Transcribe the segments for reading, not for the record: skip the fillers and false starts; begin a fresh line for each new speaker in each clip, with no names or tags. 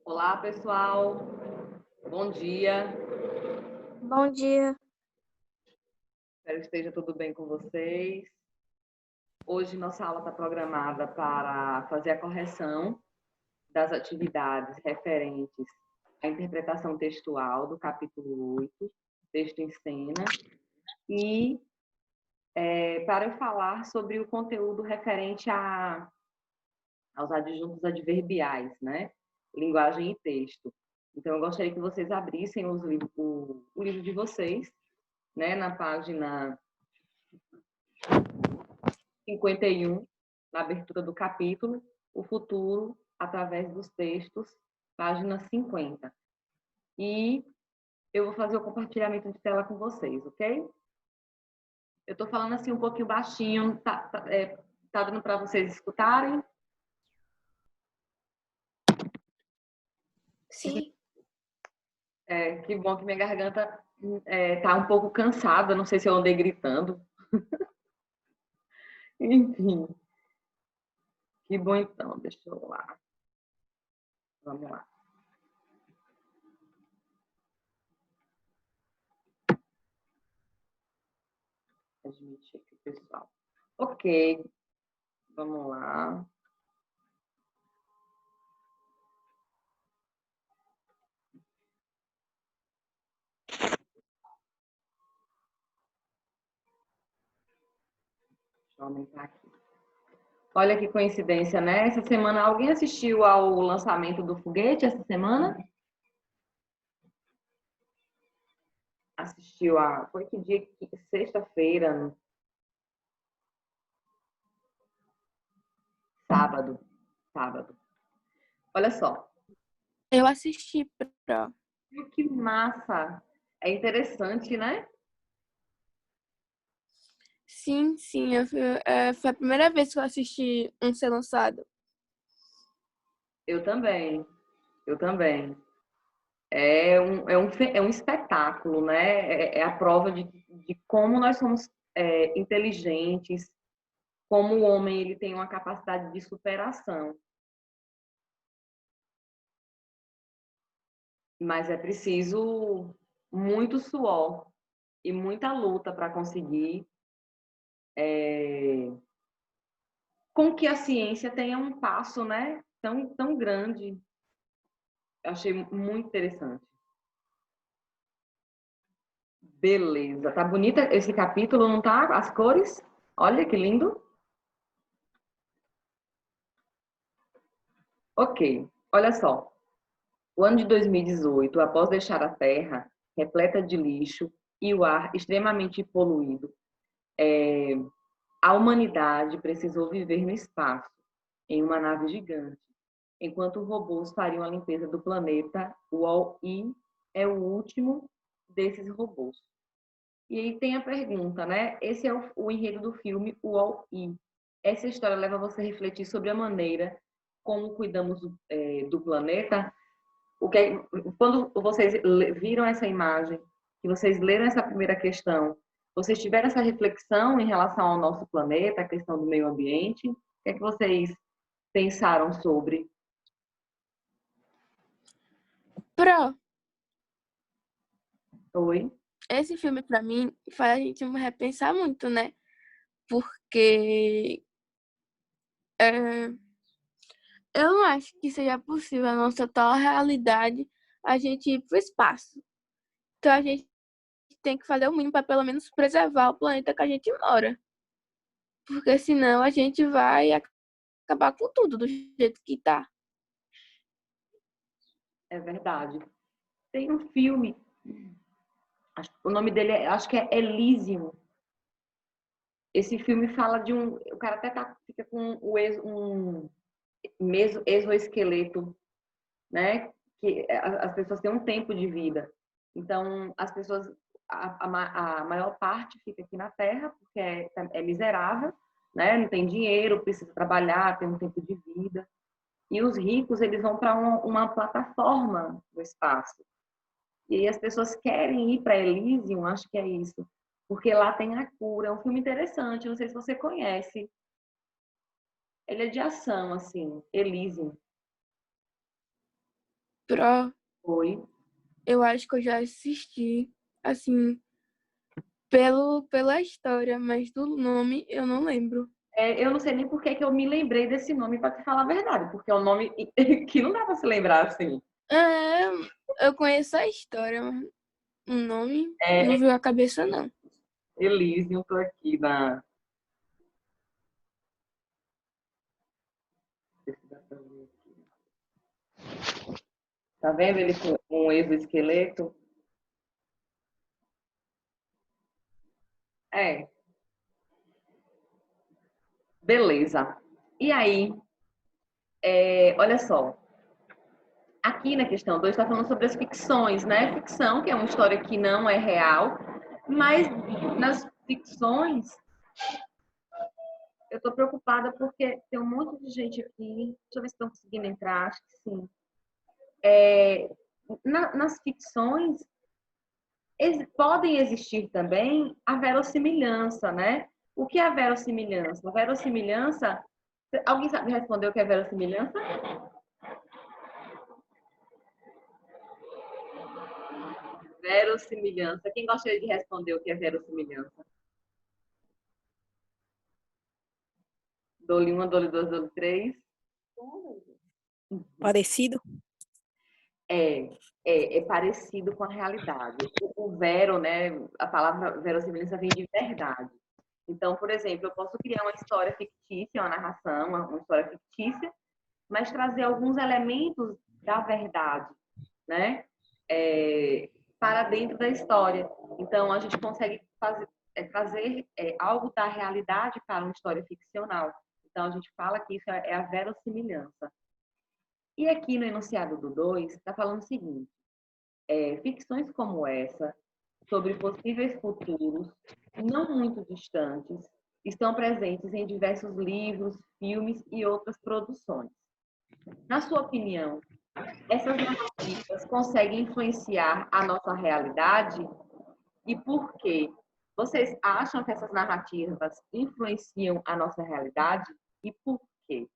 Olá, pessoal. Bom dia.
Bom dia.
Espero que esteja tudo bem com vocês. Hoje nossa aula está programada para fazer a correção das atividades referentes à interpretação textual do capítulo 8, texto em cena, e para eu falar sobre o conteúdo referente aos adjuntos adverbiais, né? Linguagem e texto. Então, eu gostaria que vocês abrissem o livro de vocês, né, na página 51, na abertura do capítulo, o futuro através dos textos, página 50. E eu vou fazer o compartilhamento de tela com vocês, ok? Eu estou falando assim um pouquinho baixinho, tá dando para vocês escutarem?
Sim.
Que bom que minha garganta tá um pouco cansada, não sei se eu andei gritando. Enfim, que bom então, deixa eu lá. Vamos lá. Admitir aqui o pessoal. Ok, vamos lá. Deixa eu aumentar aqui. Olha que coincidência, né? Essa semana, alguém assistiu ao lançamento do foguete essa semana? Assistiu a... Foi que dia? Sexta-feira, sábado. Sábado. Olha só.
Eu assisti pra...
Que massa! É interessante, né?
Sim, sim. Foi a primeira vez que eu assisti um ser lançado.
Eu também. Eu também. É um espetáculo, né? É a prova de como nós somos inteligentes, como o homem ele tem uma capacidade de superação. Mas é preciso muito suor e muita luta para conseguir com que a ciência tenha um passo, né, tão grande. Eu achei muito interessante. Beleza, tá bonita esse capítulo, não tá? As cores, olha que lindo. Ok, olha só. O ano de 2018, após deixar a Terra repleta de lixo e o ar extremamente poluído, a humanidade precisou viver no espaço, em uma nave gigante. Enquanto robôs fariam a limpeza do planeta, o Wall-E é o último desses robôs. E aí tem a pergunta, né? Esse é o enredo do filme Wall-E. Essa história leva você a refletir sobre a maneira como cuidamos do planeta. Quando vocês viram essa imagem, que vocês leram essa primeira questão, vocês tiveram essa reflexão em relação ao nosso planeta, a questão do meio ambiente? O que é que vocês pensaram sobre?
Pro,
Oi?
esse filme pra mim faz a gente repensar muito, né? Porque é, eu não acho que seja possível a nossa tal realidade a gente ir pro espaço. Então a gente tem que fazer o mínimo para pelo menos preservar o planeta que a gente mora. Porque senão a gente vai acabar com tudo do jeito que tá.
É verdade. Tem um filme, o nome dele acho que é Elysium. Esse filme fala de o cara até fica com um exoesqueleto, né? Que as pessoas têm um tempo de vida. Então, as pessoas, a maior parte fica aqui na Terra, porque é miserável, né? Não tem dinheiro, precisa trabalhar, tem um tempo de vida. E os ricos, eles vão para uma plataforma no espaço. E aí as pessoas querem ir para Elysium, acho que é isso, porque lá tem a cura. É um filme interessante, não sei se você conhece. Ele é de ação, assim, Elysium.
Pro,
Foi.
eu acho que eu já assisti, assim, pela história, mas do nome eu não lembro.
Eu não sei nem por que que eu me lembrei desse nome, para te falar a verdade, porque é um nome que não dá para se lembrar assim.
É, eu conheço a história, mas o nome não
É
viu a cabeça, não.
Elysium, tô aqui na. Tá vendo ele com um exoesqueleto? É, beleza. E aí, olha só. Aqui na questão 2 está falando sobre as ficções, né? Ficção, que é uma história que não é real, mas nas ficções eu estou preocupada porque tem um monte de gente aqui. Deixa eu ver se estão conseguindo entrar, acho que sim. Nas ficções podem existir também a verossimilhança, né? O que é a verossimilhança? A verossimilhança, alguém sabe responder o que é verossimilhança? Verossimilhança. Quem gostaria de responder o que é verossimilhança? Dole 1, dole 2, dole 3.
Parecido?
É, é parecido com a realidade. O vero, né? A palavra verossimilhança vem de verdade. Então, por exemplo, eu posso criar uma história fictícia, uma narração, uma história fictícia, mas trazer alguns elementos da verdade, né? Para dentro da história. Então, a gente consegue trazer algo da realidade para uma história ficcional. Então, a gente fala que isso é a verossimilhança. E aqui no enunciado do 2, está falando o seguinte: ficções como essa, sobre possíveis futuros não muito distantes, estão presentes em diversos livros, filmes e outras produções. Na sua opinião, essas narrativas conseguem influenciar a nossa realidade? E por quê? Vocês acham que essas narrativas influenciam a nossa realidade? E por quê?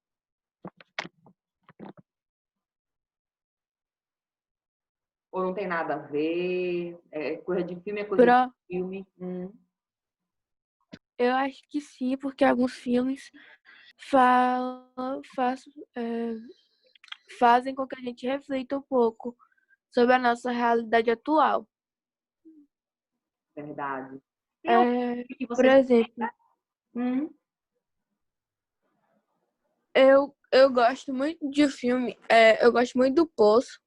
Ou não tem nada a ver? Coisa de filme é coisa de
Pro,
filme.
eu acho que sim, porque alguns filmes falam, fazem com que a gente reflita um pouco sobre a nossa realidade atual.
Verdade. Tem algum
É,
filme que
por
você...
exemplo, eu gosto muito de filme, eu gosto muito do Poço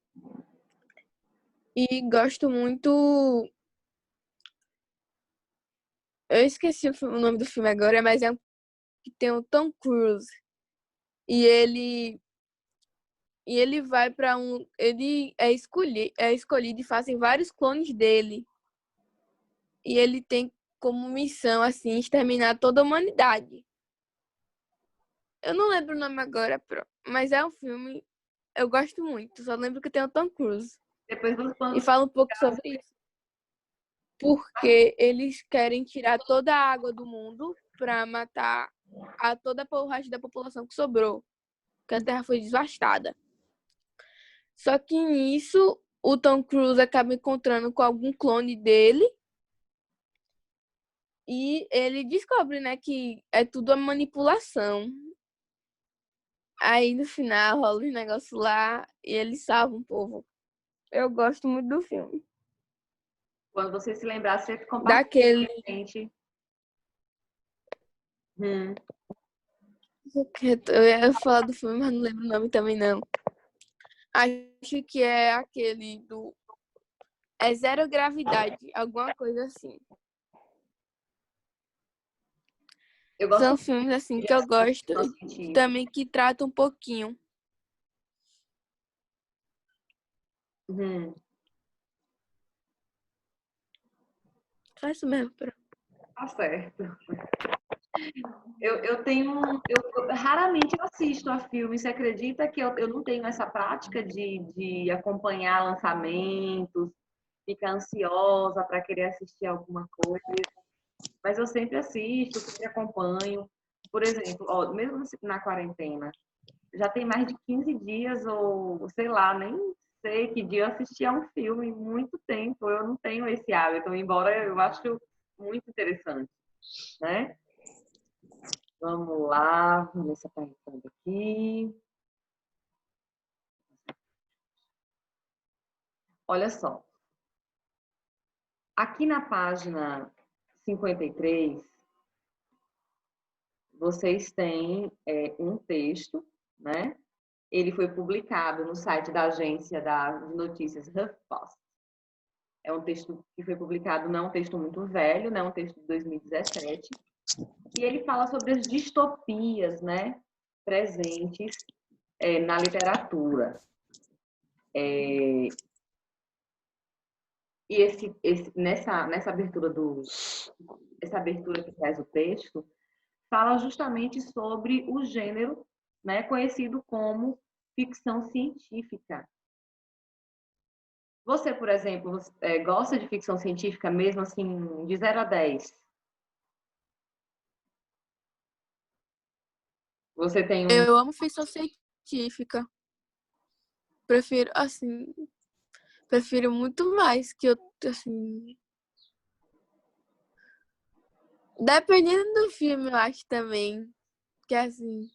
e gosto muito. Eu esqueci o nome do filme agora, mas é um que tem o Tom Cruise e ele vai para ele é escolhido e fazem vários clones dele e ele tem como missão assim exterminar toda a humanidade. Eu não lembro o nome agora, mas é um filme eu gosto muito. Só lembro que tem o Tom Cruise
Depois,
e
quando...
fala um pouco sobre isso, porque eles querem tirar toda a água do mundo para matar toda o resto da população que sobrou, que a Terra foi devastada. Só que nisso o Tom Cruise acaba encontrando com algum clone dele e ele descobre, né, que é tudo uma manipulação. Aí no final rola os negócios lá e ele salva um povo. Eu gosto muito do filme.
Quando você se lembrar, você compartilha
Daquele.
com a gente.
Eu ia falar do filme, mas não lembro o nome também, não. Acho que é aquele do. É Zero Gravidade, alguma coisa assim.
Eu gosto
São
muito
filmes assim
de
que eu gosto
ficção
e
científica.
também que tratam um pouquinho.
Hum,
Só isso mesmo.
tá certo. Eu tenho. Raramente eu assisto a filme. Você acredita que eu não tenho essa prática de acompanhar lançamentos, ficar ansiosa para querer assistir alguma coisa? Mas eu sempre assisto, sempre acompanho. Por exemplo, ó, mesmo na quarentena, já tem mais de 15 dias, ou sei lá, nem sei que dia eu assisti a um filme em muito tempo. Eu não tenho esse hábito, embora eu acho muito interessante, né? Vamos lá, vamos ver se está entrando aqui. Olha só. Aqui na página 53, vocês têm um texto, né? Ele foi publicado no site da agência de notícias HuffPost. É um texto que foi publicado, não é um texto muito velho, né? É um texto de 2017. E ele fala sobre as distopias, né? Presentes na literatura. E nessa abertura essa abertura que traz o texto, fala justamente sobre o gênero, né, conhecido como ficção científica. Você, por exemplo, gosta de ficção científica mesmo assim, de 0 a 10? Você tem um...
Eu amo ficção científica. Prefiro muito mais que eu, assim... Dependendo do filme, eu acho também. Que, assim,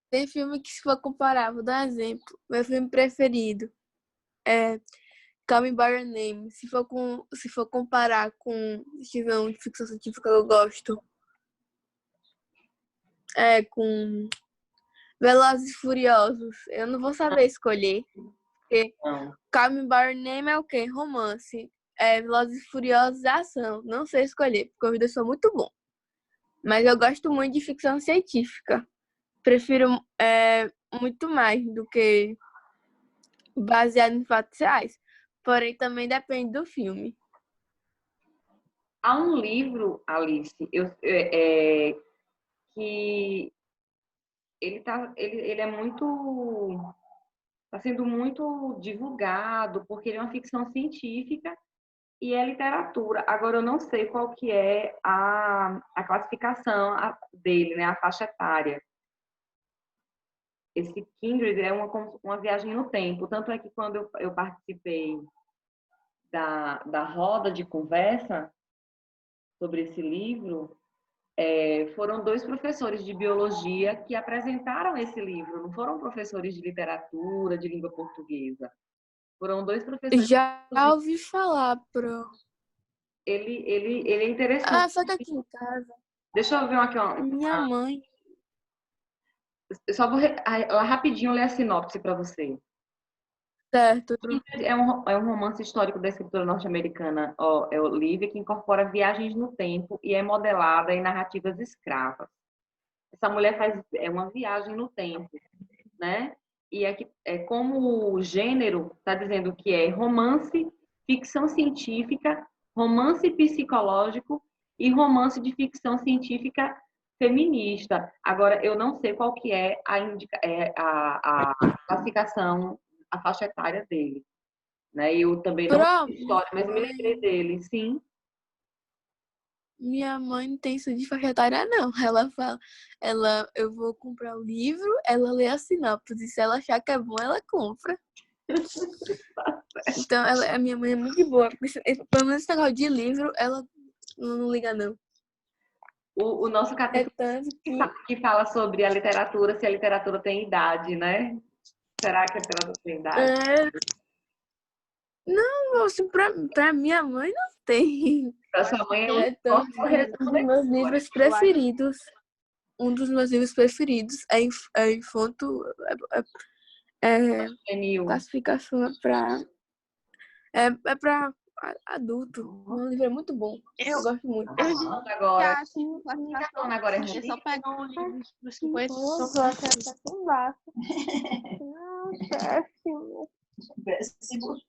tem filme que, se for comparar, vou dar um exemplo. Meu filme preferido é Call Me By Your Name. Se for comparar com se tiver um de ficção científica que eu gosto, com Velozes e Furiosos, eu não vou saber escolher. Porque Call Me By Your Name é o quê? Romance. Velozes e Furiosos é ação. Não sei escolher, porque os dois são muito bons. Mas eu gosto muito de ficção científica. Prefiro muito mais do que baseado em fatos reais. Porém, também depende do filme.
Há um livro, Alice, que ele é muito... Está sendo muito divulgado, porque ele é uma ficção científica e é literatura. Agora, eu não sei qual que é a classificação dele, né? A faixa etária. Esse Kindred é uma viagem no tempo. Tanto é que quando eu participei da roda de conversa sobre esse livro, foram 2 professores de biologia que apresentaram esse livro. Não foram professores de literatura, de língua portuguesa. Foram 2 professores.
Já ouvi falar, Pro.
Ele é interessante.
Só que aqui em casa.
Deixa eu ver aqui, ó.
Minha mãe.
Eu só vou lá rapidinho ler a sinopse para você.
Certo.
É um romance histórico da escritora norte-americana Olivia, que incorpora viagens no tempo e é modelada em narrativas escravas. Essa mulher faz uma viagem no tempo, né? E como o gênero está dizendo que é romance, ficção científica, romance psicológico e romance de ficção científica feminista. Agora, eu não sei qual que é a classificação, a faixa etária dele, né? Eu também não sei história, mas me lembrei dele, sim.
Minha mãe não tem isso de faixa etária, não. Ela fala, eu vou comprar o livro, ela lê a sinopse. Se ela achar que é bom, ela compra. Então, a minha mãe é muito de boa. Pelo menos esse negócio de livro, ela não liga, não.
O nosso capítulo que fala sobre a literatura, se a literatura tem idade, né? Será que a literatura tem idade?
Não, assim, pra minha mãe não tem.
Para sua mãe
Um dos meus livros preferidos. Um dos meus livros preferidos é Infanto. Classificação é pra adulto. Um livro é muito bom. Eu gosto muito.
Agora.
Agora é só pegar um livro dos 50.
Péssimo.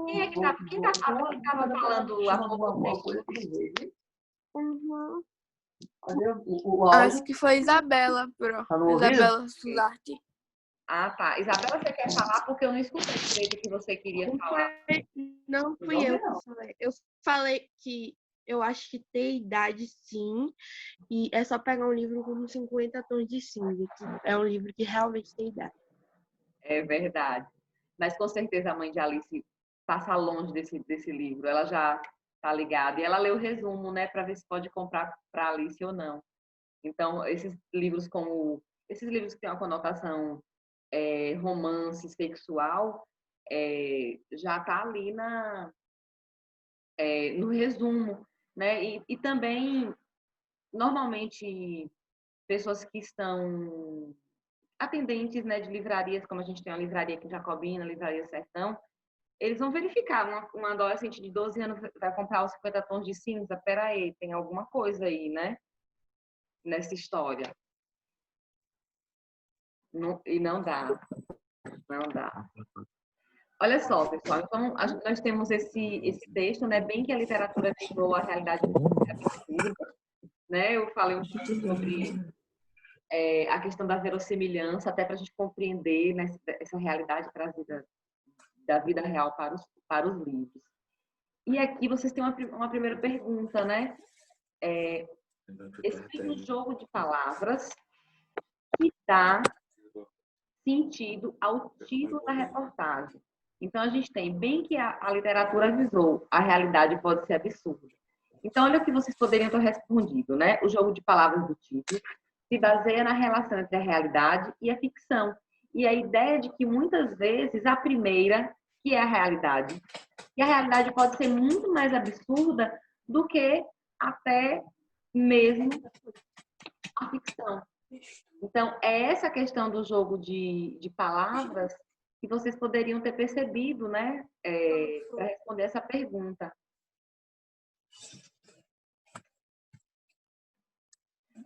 Quem estava falando há pouco tempo?
Acho que foi Isabela, Isabela Suzarte.
Ah, tá. Isabela, você quer falar? Porque eu não escutei direito o que você queria falar.
Não fui eu que falei. Eu falei que eu acho que tem idade, sim. E é só pegar um livro como 50 Tons de Cinza, que é um livro que realmente tem idade.
É verdade. mas com certeza a mãe de Alice passa longe desse livro, ela já está ligada, e ela lê o resumo, né, para ver se pode comprar para Alice ou não. Então, esses livros que têm uma conotação romance sexual, já está ali no resumo, né? E também, normalmente, pessoas que estão atendentes, né, de livrarias, como a gente tem a livraria aqui em Jacobina, a livraria Sertão, eles vão verificar, uma adolescente de 12 anos vai comprar os 50 tons de cinza, peraí, tem alguma coisa aí, né, nessa história. E não dá. Olha só, pessoal, então nós temos esse texto, né, bem que a literatura negou a realidade absurda, né, eu falei um pouco sobre a questão da verossimilhança, até para a gente compreender, né, essa realidade trazida da vida real para os livros. E aqui vocês têm uma primeira pergunta, né? Explica o jogo de palavras que dá sentido ao título da reportagem. Então, a gente tem bem que a literatura avisou, a realidade pode ser absurda. Então, olha o que vocês poderiam ter respondido, né? O jogo de palavras do título se baseia na relação entre a realidade e a ficção. E a ideia de que, muitas vezes, a primeira, que é a realidade, e a realidade pode ser muito mais absurda do que até mesmo a ficção. Então, é essa questão do jogo de palavras que vocês poderiam ter percebido, né? Para responder essa pergunta.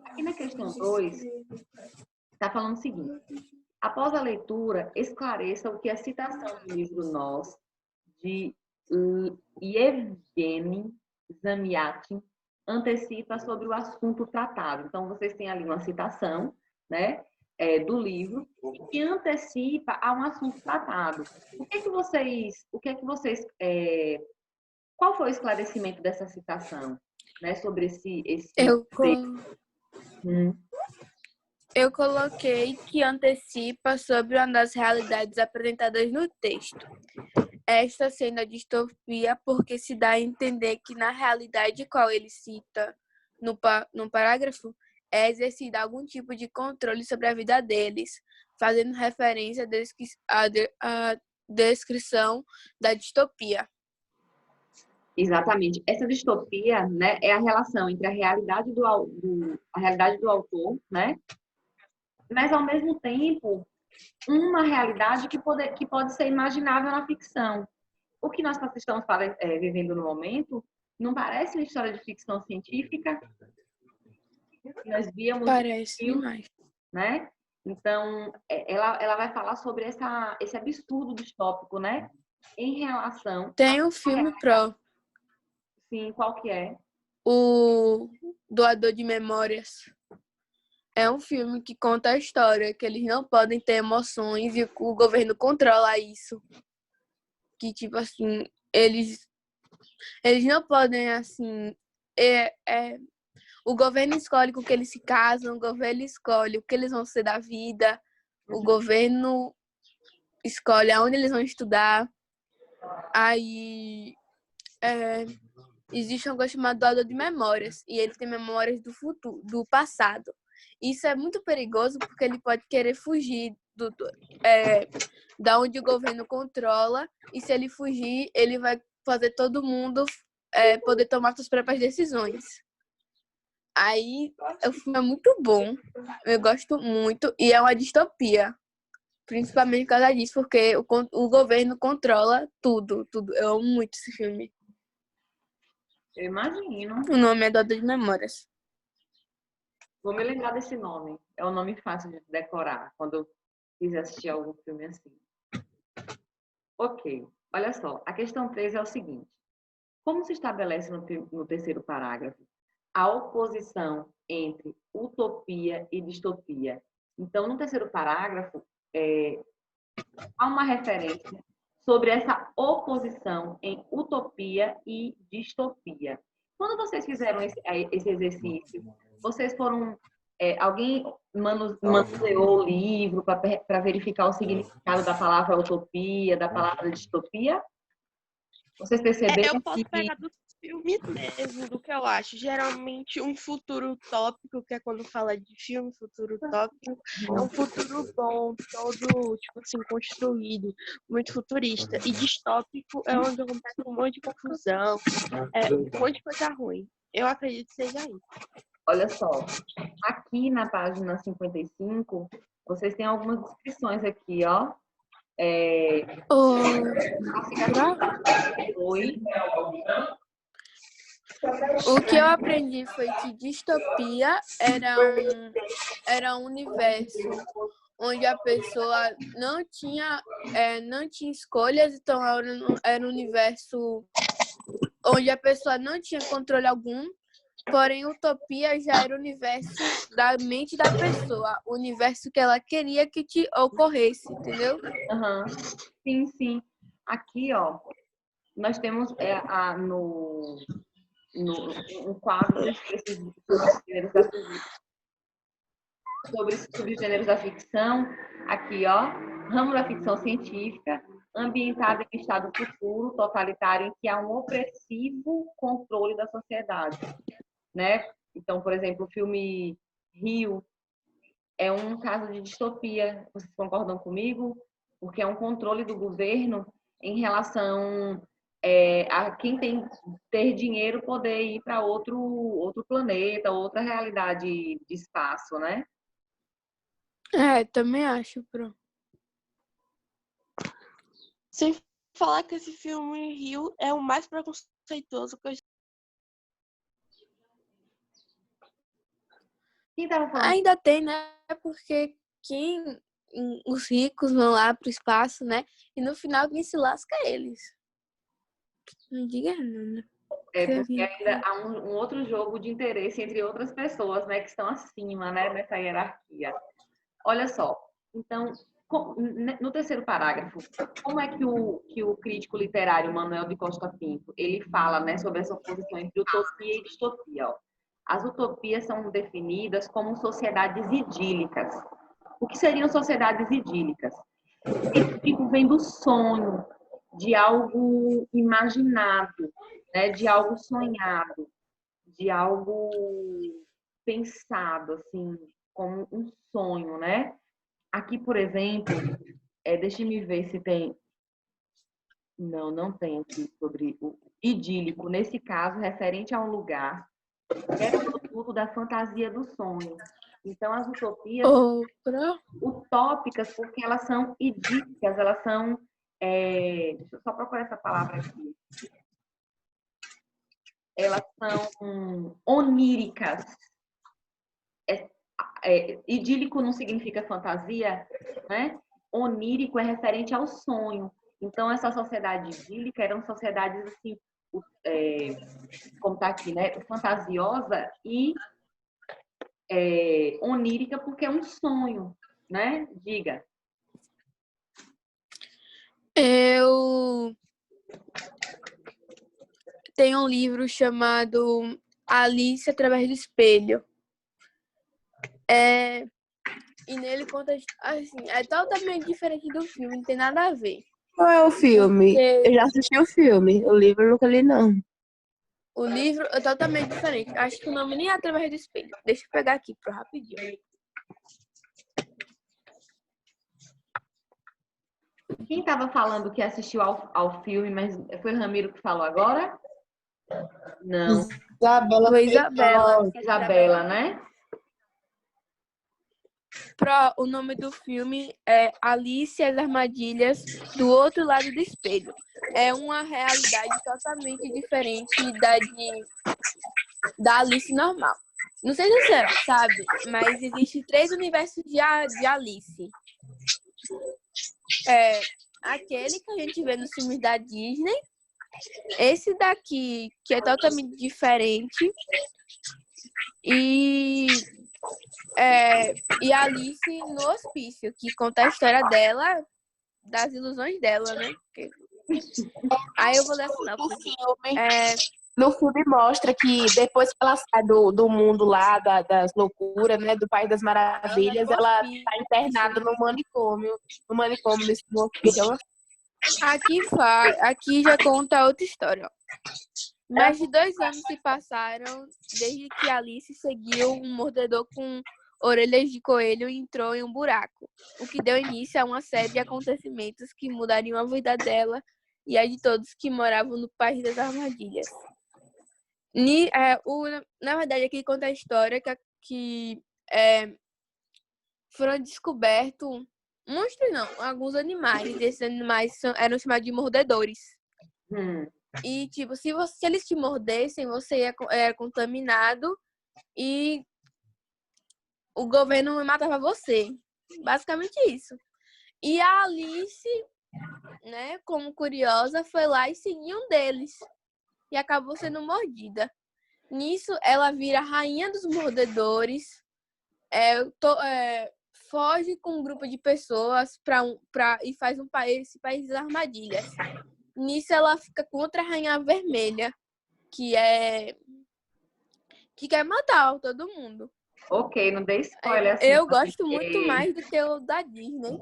Aqui na questão 2, está falando o seguinte. Após a leitura, esclareça o que a citação do livro Nós, de Yevgeny Zamyatin, antecipa sobre o assunto tratado. Então, vocês têm ali uma citação, né, do livro, que antecipa a um assunto tratado. Qual foi o esclarecimento dessa citação, né, sobre esse
Eu coloquei que antecipa sobre uma das realidades apresentadas no texto. Esta sendo a distopia porque se dá a entender que na realidade qual ele cita no parágrafo é exercido algum tipo de controle sobre a vida deles, fazendo referência à descrição da distopia.
Exatamente. Essa distopia, né, é a relação entre a realidade do autor, né, mas, ao mesmo tempo, uma realidade que pode ser imaginável na ficção. O que nós estamos vivendo no momento não parece uma história de ficção científica? Nós víamos
Parece demais.
Né? Então, ela vai falar sobre esse absurdo distópico, né? Em relação...
Tem um filme próprio.
Sim, qual que é?
O Doador de Memórias. É um filme que conta a história, que eles não podem ter emoções e o governo controla isso. Que, tipo assim, eles não podem, assim... O governo escolhe com que eles se casam, o governo escolhe o que eles vão ser da vida, o governo escolhe aonde eles vão estudar. Aí existe um coisa chamado Doador de Memórias, e ele tem memórias do futuro, do passado. Isso é muito perigoso porque ele pode querer fugir da onde o governo controla, e se ele fugir, ele vai fazer todo mundo poder tomar suas próprias decisões. Aí o filme é muito bom, eu gosto muito, e é uma distopia, principalmente por causa disso, porque o governo controla tudo. Eu amo muito esse filme.
Eu imagino.
O nome é Doador de Memórias.
Vou me lembrar desse nome. É um nome fácil de decorar quando eu quiser assistir algum filme assim. Ok, olha só. A questão 3 é o seguinte. Como se estabelece no terceiro parágrafo a oposição entre utopia e distopia? Então, no terceiro parágrafo, há uma referência sobre essa oposição em utopia e distopia. Quando vocês fizeram esse exercício, vocês foram Alguém manuseou o livro para verificar o significado da palavra utopia, da palavra distopia? Vocês perceberam
Eu posso
que...
pegar do filme mesmo, do que eu acho. Geralmente, um futuro utópico, que é quando fala de filme, futuro utópico, é um futuro bom, todo, tipo assim, construído, muito futurista. E distópico é onde acontece um monte de confusão, um monte de coisa ruim. Eu acredito que seja isso.
Olha só, aqui na página 55, vocês têm algumas descrições aqui, ó. Oi.
O que eu aprendi foi que distopia era um universo onde a pessoa não tinha escolhas, então era um universo onde a pessoa não tinha controle algum, porém utopia já era o universo da mente da pessoa, o universo que ela queria que te ocorresse, entendeu?
Uhum. Sim, sim. Aqui, ó, nós temos um quadro sobre esses subgêneros da ficção. Aqui, ó, ramo da ficção científica, ambientada em estado futuro, totalitário, em que há um opressivo controle da sociedade, né? Então, por exemplo, o filme Rio é um caso de distopia. Vocês concordam comigo? Porque é um controle do governo em relação a quem ter dinheiro poder ir para outro planeta, outra realidade de espaço, né?
Também acho, Pro.
Sem falar que esse filme Rio é o mais preconceituoso que eu já...
Quem tava falando?
Ainda tem, né? Porque os ricos vão lá pro espaço, né? E no final quem se lasca é eles. Não diga não, né?
Porque ainda há um outro jogo de interesse entre outras pessoas, né? Que estão acima, né? Nessa hierarquia. Olha só. Então, no terceiro parágrafo, como é que o crítico literário Manuel de Costa Pinto, ele fala, né, sobre essa oposição entre utopia e distopia? Ó. As utopias são definidas como sociedades idílicas. O que seriam sociedades idílicas? Esse tipo vem do sonho, de algo imaginado, né, de algo sonhado, de algo pensado, assim, como um sonho, né? Aqui, por exemplo, deixa-me ver se tem... Não tem aqui sobre o idílico. Nesse caso, referente a um lugar que é produto da fantasia do sonho. Então, as utopias são utópicas porque elas são idílicas, elas são... deixa eu só procurar essa palavra aqui. Elas são oníricas. Idílico não significa fantasia, né? Onírico é referente ao sonho. Então, essa sociedade idílica eram sociedades assim, como está aqui, né? Fantasiosa e onírica, porque é um sonho, né? Diga.
Eu tenho um livro chamado Alice através do espelho. E nele conta, assim, é totalmente diferente do filme, não tem nada a ver.
Qual é o filme? Eu já assisti o filme, o livro eu nunca li, não.
O livro é totalmente diferente. Acho que o nome nem é Através do Espelho. Deixa eu pegar aqui, pro rapidinho.
Quem estava falando que assistiu ao filme, mas foi o Ramiro que falou agora? Não.
Foi Isabela.
Isabela, né?
O nome do filme é Alice e as Armadilhas do Outro Lado do Espelho. É uma realidade totalmente diferente da Alice normal. Não sei se você sabe, mas existem 3 universos de Alice. Aquele que a gente vê nos filmes da Disney. Esse daqui, que é totalmente diferente. E Alice no Hospício, que conta a história dela, das ilusões dela, né? Aí eu vou ler assim, não.
no filme mostra que depois que ela sai do mundo lá, das loucuras, né, do País das Maravilhas, ela tá internada no manicômio desse hospício.
Aqui já conta outra história. Mais de 2 anos se passaram desde que Alice seguiu um mordedor com orelhas de coelho e entrou em um buraco, o que deu início a uma série de acontecimentos que mudariam a vida dela e a de todos que moravam no País das Armadilhas. Na verdade, aqui conta a história que foram descobertos monstros, não, alguns animais. Esses animais eram chamados de mordedores. E, tipo, se eles te mordessem, você era contaminado e o governo matava você. Basicamente isso. E a Alice, né, como curiosa, foi lá e seguiu um deles. E acabou sendo mordida. Nisso, ela vira a rainha dos mordedores, foge com um grupo de pessoas e faz esse país das armadilhas. Nisso, ela fica contra a Rainha Vermelha, que quer matar todo mundo.
Ok, não dei spoiler assim.
Eu gosto muito mais do que o da Disney.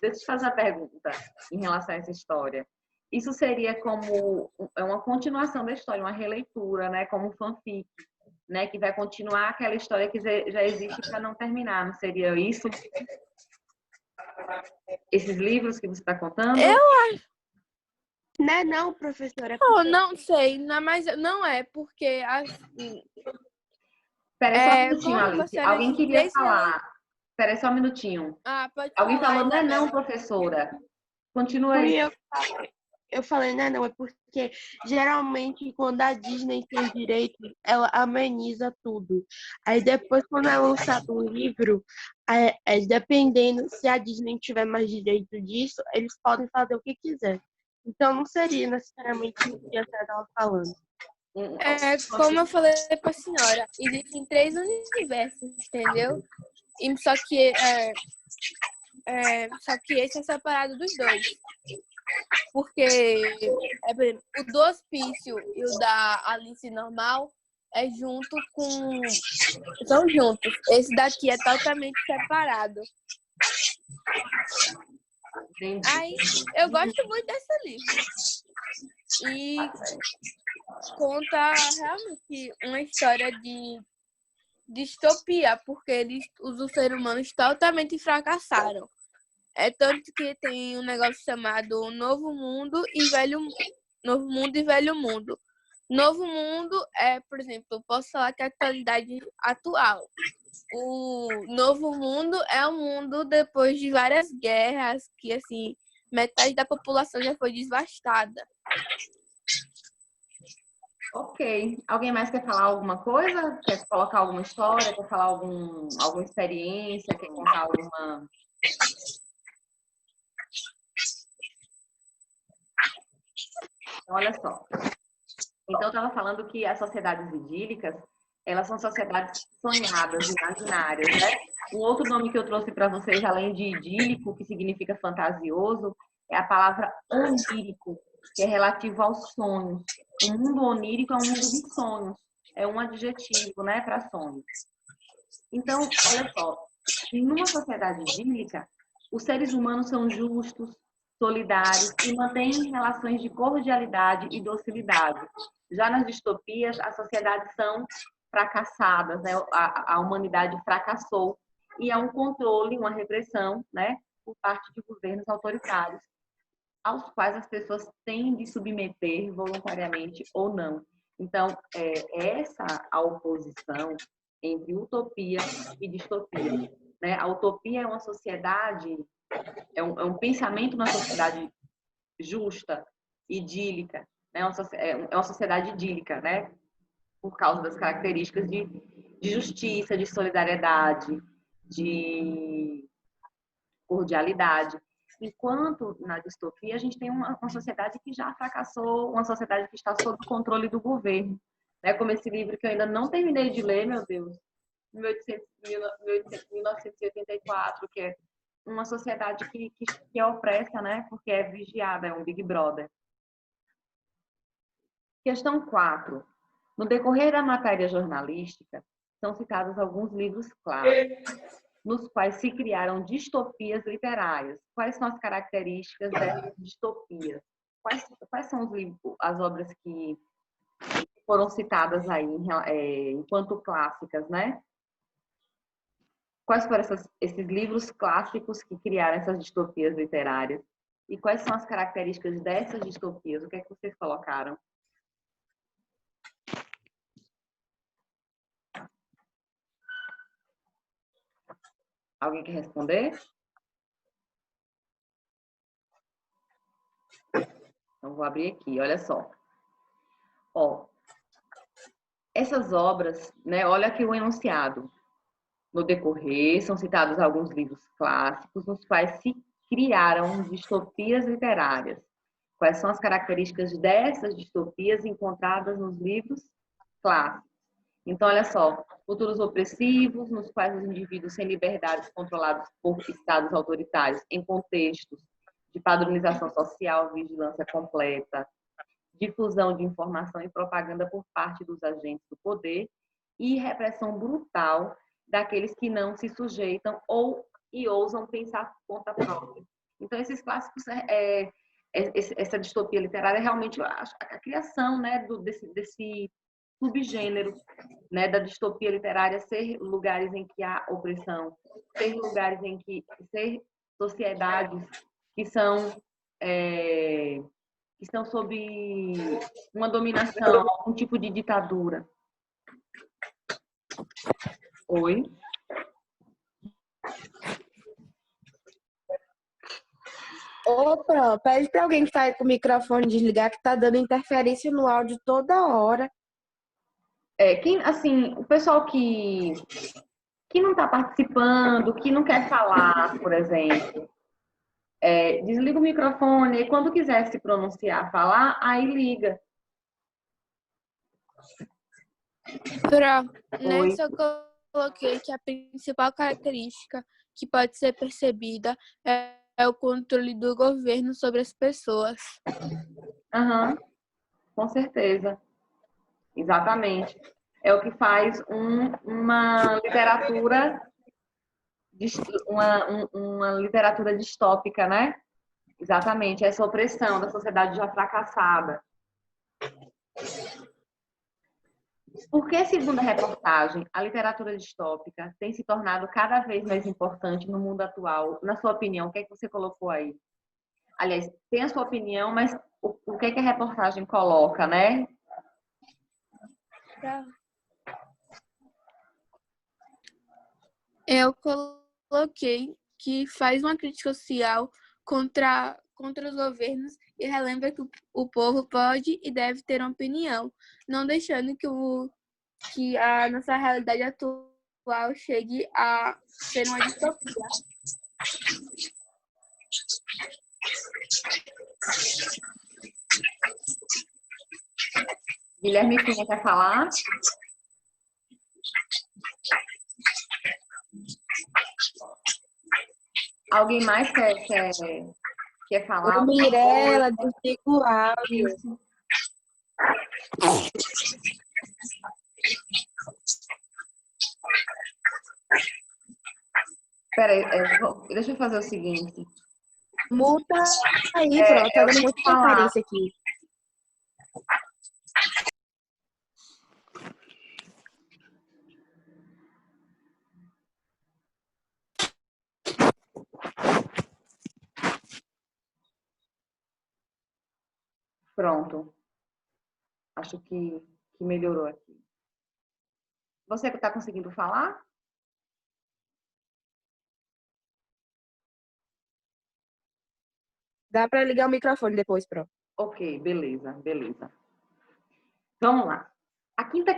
Deixa eu te fazer uma pergunta em relação a essa história. Isso seria como uma continuação da história, uma releitura, né? Como um fanfic, né? Que vai continuar aquela história que já existe para não terminar. Não seria isso? Esses livros que você está contando?
Eu acho.
Não, professora.
Não sei, mas não é, porque assim.
Espera só um minutinho, Alice. Alguém queria falar. Espera só um minutinho.
Pode
Alguém
falar,
falou, não, professora. Continua aí.
Eu falei, não, é porque geralmente quando a Disney tem direito, ela ameniza tudo. Aí depois, quando é lançado um livro, dependendo se a Disney tiver mais direito disso, eles podem fazer o que quiser. Então não seria necessariamente o que a senhora estava falando.
Como eu falei para a senhora, existem 3 universos, entendeu? E só que esse é separado dos 2. Porque o do hospício e o da Alice normal são juntos. Esse daqui é totalmente separado.
Entendi.
Aí, eu gosto muito desse livro. E conta realmente uma história de distopia, porque os seres humanos totalmente fracassaram. Tanto que tem um negócio chamado Novo Mundo e Velho Mundo. Novo Mundo por exemplo, eu posso falar que é a atualidade atual. O Novo Mundo é um mundo depois de várias guerras, que assim, metade da população já foi devastada.
Ok. Alguém mais quer falar alguma coisa? Quer colocar alguma história? Quer falar alguma experiência? Quer contar alguma... Então, olha só. Então, eu estava falando que as sociedades idílicas, elas são sociedades sonhadas, imaginárias, né? Um outro nome que eu trouxe para vocês, além de idílico, que significa fantasioso, é a palavra onírico, que é relativo aos sonhos. O mundo onírico é um mundo de sonhos. É um adjetivo, né, para sonhos. Então, olha só. Em uma sociedade idílica, os seres humanos são justos, solidários e mantêm relações de cordialidade e docilidade. Já nas distopias, as sociedades são fracassadas, né? A humanidade fracassou e há um controle, uma repressão, né, por parte de governos autoritários, aos quais as pessoas têm de submeter voluntariamente ou não. Então, essa a oposição entre utopia e distopia, né? A utopia é uma sociedade, é um pensamento numa sociedade justa, idílica, né? É uma sociedade idílica, né? Por causa das características de justiça, de solidariedade, de cordialidade. Enquanto na distopia a gente tem uma sociedade que já fracassou, uma sociedade que está sob o controle do governo. Né? Como esse livro que eu ainda não terminei de ler, meu Deus, 1984, que é uma sociedade que é opressa, né? Porque é vigiada, é um Big Brother. Questão 4. No decorrer da matéria jornalística, são citados alguns livros clássicos, nos quais se criaram distopias literárias. Quais são as características dessas distopias? Quais são os livros, as obras que foram citadas aí enquanto clássicas, né? Quais foram esses livros clássicos que criaram essas distopias literárias? E quais são as características dessas distopias? O que é que vocês colocaram? Alguém quer responder? Então, vou abrir aqui, olha só. Ó, essas obras, né, olha aqui o enunciado. No decorrer, são citados alguns livros clássicos nos quais se criaram distopias literárias. Quais são as características dessas distopias encontradas nos livros clássicos? Então, olha só, futuros opressivos, nos quais os indivíduos sem liberdades controlados por estados autoritários em contextos de padronização social, vigilância completa, difusão de informação e propaganda por parte dos agentes do poder e repressão brutal daqueles que não se sujeitam e ousam pensar por conta própria. Então, esses clássicos, essa distopia literária é realmente a criação, né, desse subgênero, né, da distopia literária, ser lugares em que há opressão, ser lugares em que ser sociedades que estão sob uma dominação, algum tipo de ditadura. Oi?
Opa, pede para alguém que está aí com o microfone desligar, que está dando interferência no áudio toda hora.
O pessoal que não está participando, que não quer falar, por exemplo, desliga o microfone e quando quiser se pronunciar, falar, aí liga.
Nessa eu coloquei que a principal característica que pode ser percebida é o controle do governo sobre as pessoas.
Com certeza. Exatamente. É o que faz uma literatura uma literatura distópica, né? Exatamente, essa opressão da sociedade já fracassada. Por que, segundo a reportagem, a literatura distópica tem se tornado cada vez mais importante no mundo atual? Na sua opinião, o que é que você colocou aí? Aliás, tem a sua opinião, mas o que é que a reportagem coloca, né?
Eu coloquei que faz uma crítica social contra os governos e relembra que o povo pode e deve ter uma opinião, não deixando que a nossa realidade atual chegue a ser uma distopia.
Guilherme Cunha quer falar? Alguém mais quer falar?
Ô, Mirella, desliga o áudio.
Peraí, deixa eu fazer o seguinte.
Muta aí, pronto, tá dando muita interferência aqui.
Pronto. Acho que melhorou aqui. Você está conseguindo falar?
Dá para ligar o microfone depois, pronto.
Ok, beleza. Vamos lá. A quinta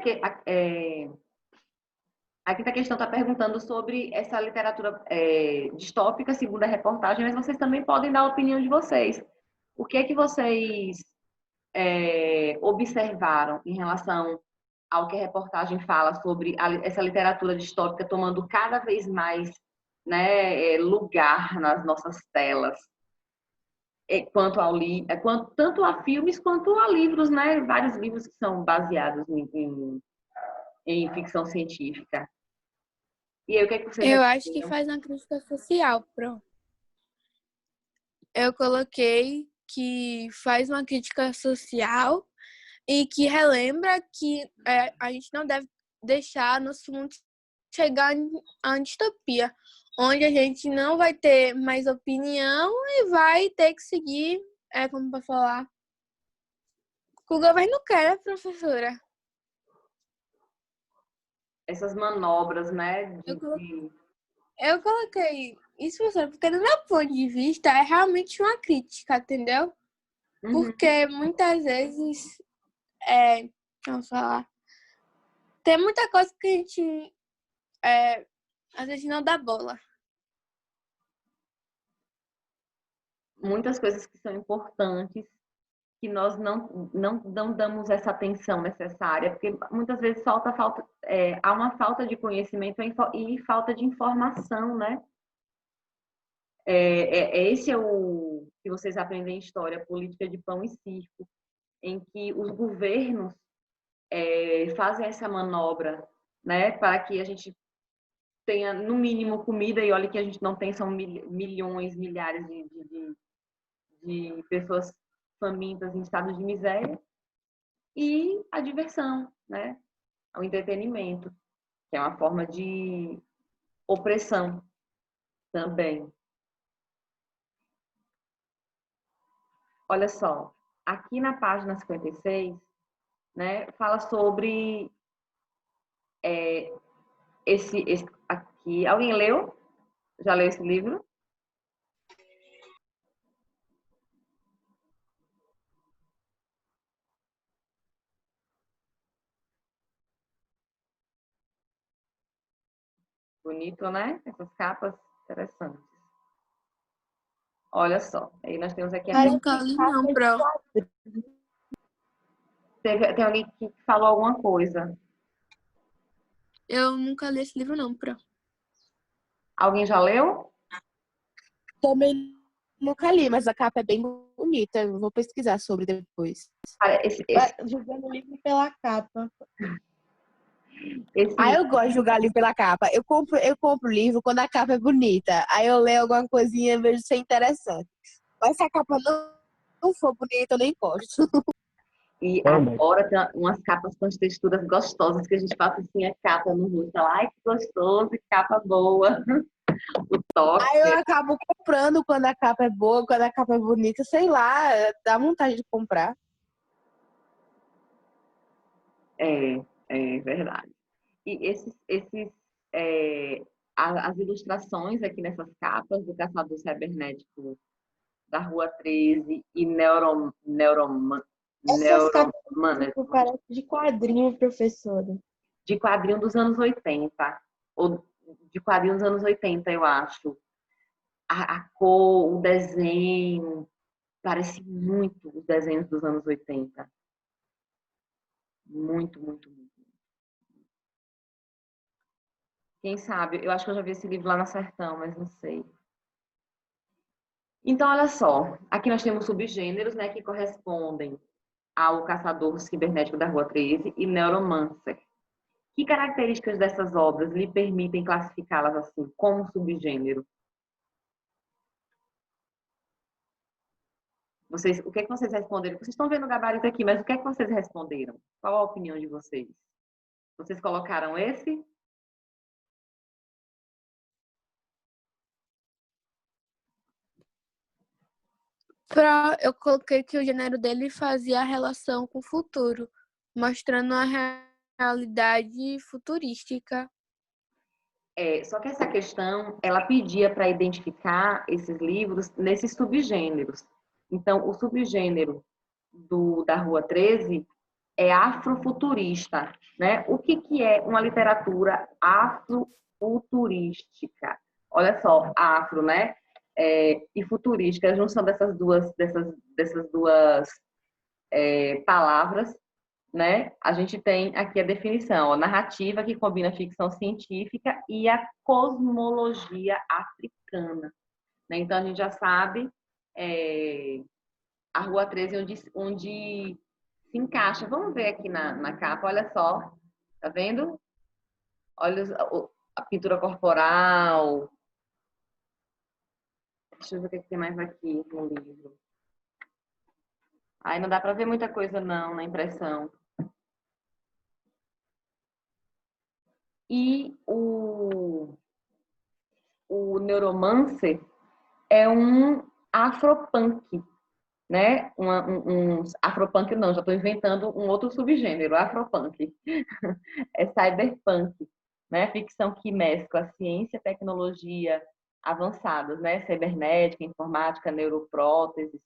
questão está perguntando sobre essa literatura distópica, segundo a reportagem, mas vocês também podem dar a opinião de vocês. O que é que vocês observaram em relação ao que a reportagem fala sobre essa literatura distópica tomando cada vez mais, né, lugar nas nossas telas? tanto a filmes quanto a livros, né? Vários livros que são baseados em ficção científica. E aí, o que é que vocês
Eu acho que
responderam?
faz uma crítica social, pronto. Eu coloquei que faz uma crítica social e que relembra que a gente não deve deixar nosso mundo chegar à distopia, onde a gente não vai ter mais opinião e vai ter que seguir, como para falar, o que o governo quer, professora.
Essas manobras, né?
Eu coloquei isso, professora, porque do meu ponto de vista é realmente uma crítica, entendeu? Porque muitas vezes, vamos falar, tem muita coisa que a gente às vezes não dá bola.
Muitas coisas que são importantes que nós não damos essa atenção necessária, porque muitas vezes há uma falta de conhecimento e falta de informação, né? Esse é o que vocês aprendem em história, política de pão e circo, em que os governos fazem essa manobra, né, para que a gente tenha, no mínimo, comida, e olha que a gente não tem, são milhões, milhares de pessoas famintas em estado de miséria, e a diversão, né, o entretenimento, que é uma forma de opressão também. Olha só, aqui na página 56, né, fala sobre esse aqui. Alguém leu? Já leu esse livro? Bonito, né? Essas capas interessantes. Olha só, aí nós temos aqui a...
Nunca li não, pro.
Tem alguém que falou alguma coisa.
Eu nunca li esse livro não, pro.
Alguém já leu?
Também nunca li, mas a capa é bem bonita. Eu vou pesquisar sobre depois.
Julgando o livro pela capa.
Eu gosto de julgar livro pela capa. Eu compro livro quando a capa é bonita. Aí eu leio alguma coisinha e vejo ser interessante. Mas se a capa não for bonita, eu nem gosto.
E agora tem umas capas com as texturas gostosas que a gente passa assim a capa no rosto. Ai, que gostoso, que capa boa. O toque.
Aí eu acabo comprando quando a capa é boa, quando a capa é bonita, sei lá, dá vontade de comprar.
É verdade. E as ilustrações aqui nessas capas do Caçador Cibernético da Rua 13 e
Essas capas parecem de quadrinho, professora.
De quadrinho dos anos 80, ou de quadrinho dos anos 80, eu acho. A cor, o desenho, parece muito os desenhos dos anos 80. Muito, muito, muito. Quem sabe? Eu acho que eu já vi esse livro lá na Sertão, mas não sei. Então, olha só. Aqui nós temos subgêneros, né, que correspondem ao Caçador Cibernético da Rua 13 e Neuromancer. Que características dessas obras lhe permitem classificá-las assim, como subgênero? O que é que vocês responderam? Vocês estão vendo o gabarito aqui, mas o que é que vocês responderam? Qual a opinião de vocês? Vocês colocaram esse?
Eu coloquei que o gênero dele fazia a relação com o futuro, mostrando a realidade futurística.
Só que essa questão, ela pedia para identificar esses livros nesses subgêneros. Então, o subgênero da Rua 13 é afrofuturista, né? O que é uma literatura afrofuturística? Olha só, afro, né? E futurística, a junção dessas duas palavras, né? A gente tem aqui a definição, narrativa que combina ficção científica e a cosmologia africana, né? Então a gente já sabe a Rua 13 onde se encaixa. Vamos ver aqui na capa, olha só. Tá vendo? Olha a pintura corporal. Deixa eu ver o que tem mais aqui no livro. Aí não dá para ver muita coisa não na impressão. E o Neuromancer é um afropunk, né? Afropunk não, já estou inventando um outro subgênero, afropunk. É cyberpunk, né? Ficção que mescla ciência, tecnologia avançadas, né? Cibernética, informática, neuropróteses,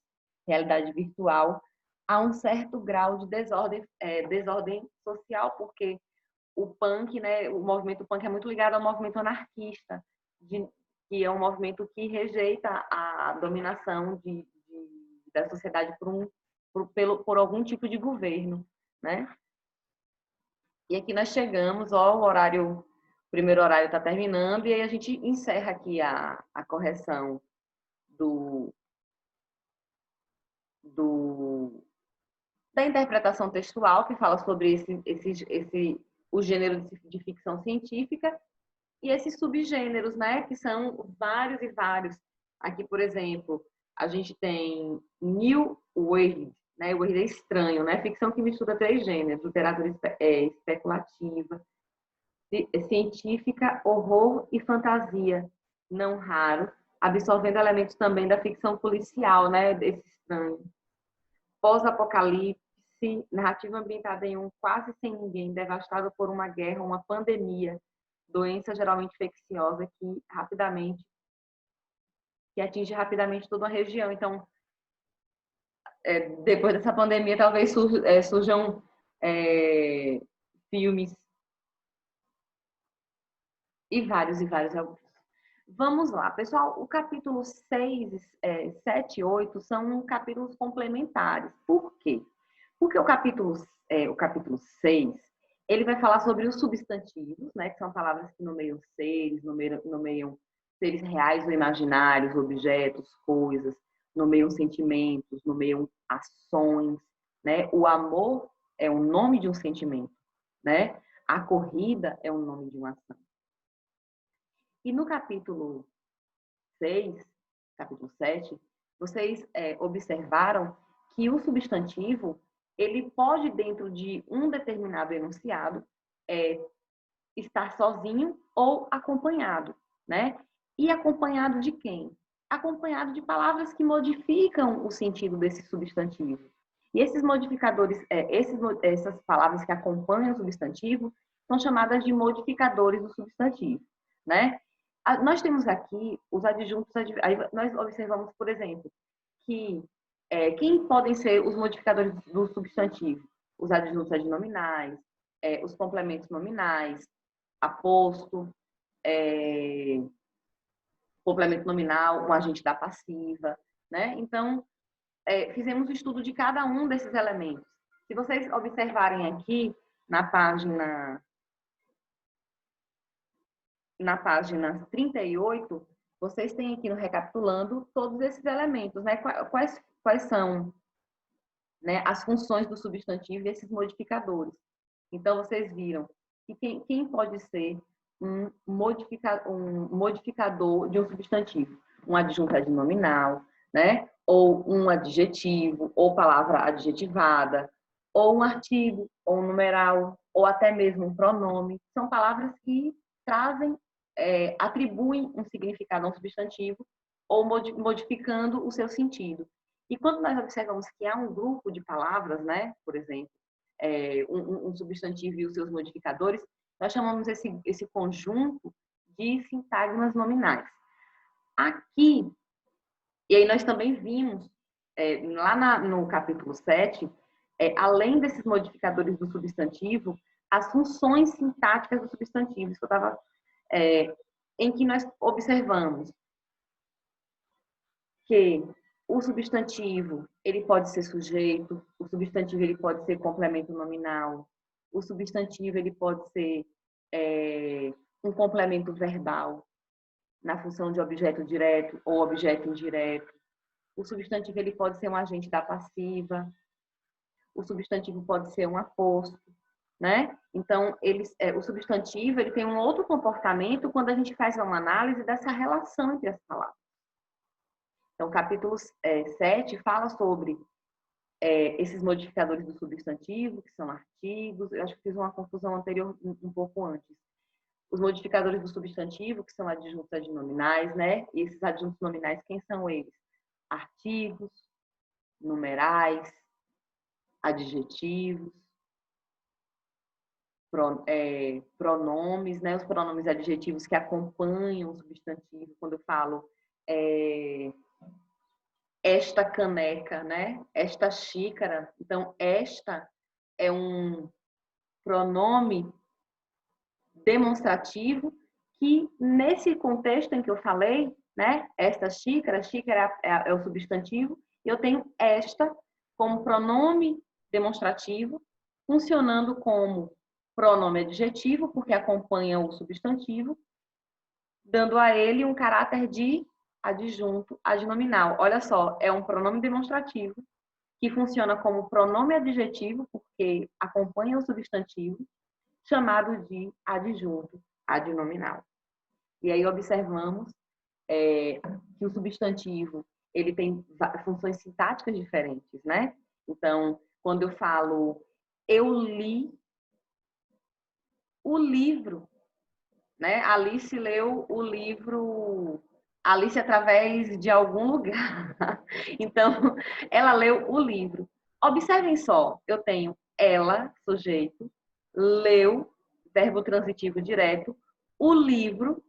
realidade virtual, a um certo grau de desordem social, porque o punk, né? O movimento punk é muito ligado ao movimento anarquista, que é um movimento que rejeita a dominação da sociedade por algum tipo de governo, né? E aqui nós chegamos, ó, o primeiro horário está terminando, e aí a gente encerra aqui a correção da interpretação textual, que fala sobre o gênero de ficção científica, e esses subgêneros, né, que são vários e vários. Aqui, por exemplo, a gente tem New Weird, né, Weird é estranho, né, ficção que mistura 3 gêneros, literatura especulativa, científica, horror e fantasia, não raro, absorvendo elementos também da ficção policial, né, desse estranho. Pós-apocalipse, narrativa ambientada em um quase sem ninguém, devastado por uma guerra, uma pandemia, doença geralmente infecciosa que atinge rapidamente toda uma região. Então, depois dessa pandemia, talvez surjam filmes e vários alguns. Vamos lá, pessoal. O capítulo 6, 7 e 8 são capítulos complementares. Por quê? Porque o capítulo 6, ele vai falar sobre os substantivos, né, que são palavras que nomeiam seres, nomeiam seres reais ou imaginários, objetos, coisas, nomeiam sentimentos, nomeiam ações, né? O amor é o nome de um sentimento, né? A corrida é o nome de uma ação. E no capítulo 6, capítulo 7, vocês observaram que o substantivo, ele pode, dentro de um determinado enunciado, estar sozinho ou acompanhado, né? E acompanhado de quem? Acompanhado de palavras que modificam o sentido desse substantivo. E esses modificadores, essas palavras que acompanham o substantivo, são chamadas de modificadores do substantivo, né? Nós temos aqui os adjuntos, aí nós observamos, por exemplo, que quem podem ser os modificadores do substantivo? Os adjuntos adnominais, os complementos nominais, aposto, complemento nominal, um agente da passiva, né? Então, fizemos o estudo de cada um desses elementos. Se vocês observarem aqui na página 38, vocês têm aqui no recapitulando todos esses elementos, né? Quais são, né, as funções do substantivo e esses modificadores. Então, vocês viram que quem pode ser um modificador de um substantivo? Um adjunto adnominal, né? Ou um adjetivo, ou palavra adjetivada, ou um artigo, ou um numeral, ou até mesmo um pronome. São palavras que trazem, atribuem um significado a um substantivo, ou modificando o seu sentido. E quando nós observamos que há um grupo de palavras, né? Por exemplo, um substantivo e os seus modificadores, nós chamamos esse conjunto de sintagmas nominais. Aqui, e aí nós também vimos, lá no capítulo 7, além desses modificadores do substantivo, as funções sintáticas do substantivo, isso em que nós observamos que o substantivo, ele pode ser sujeito, o substantivo ele pode ser complemento nominal, o substantivo ele pode ser um complemento verbal na função de objeto direto ou objeto indireto. O substantivo ele pode ser um agente da passiva. O substantivo pode ser um aposto, né? Então, o substantivo ele tem um outro comportamento quando a gente faz uma análise dessa relação entre as palavras. Então, o capítulo 7 fala sobre esses modificadores do substantivo, que são artigos. Eu acho que fiz uma confusão anterior um pouco antes. Os modificadores do substantivo, que são adjuntos adnominais, né? E esses adjuntos nominais, quem são eles? Artigos, numerais, adjetivos, pronomes, né? Os pronomes adjetivos que acompanham o substantivo. Quando eu falo esta caneca, né? Esta xícara. Então, esta é um pronome demonstrativo que, nesse contexto em que eu falei, né? Esta xícara, xícara é o substantivo, e eu tenho esta como pronome demonstrativo, funcionando como pronome adjetivo, porque acompanha o substantivo, dando a ele um caráter de adjunto adnominal. Olha só, é um pronome demonstrativo que funciona como pronome adjetivo, porque acompanha o substantivo, chamado de adjunto adnominal. E aí observamos que o substantivo ele tem funções sintáticas diferentes, né? Então, quando eu falo eu li o livro, né? Alice leu o livro, Alice através de algum lugar. Então, ela leu o livro. Observem só, eu tenho ela, sujeito, leu, verbo transitivo direto, o livro,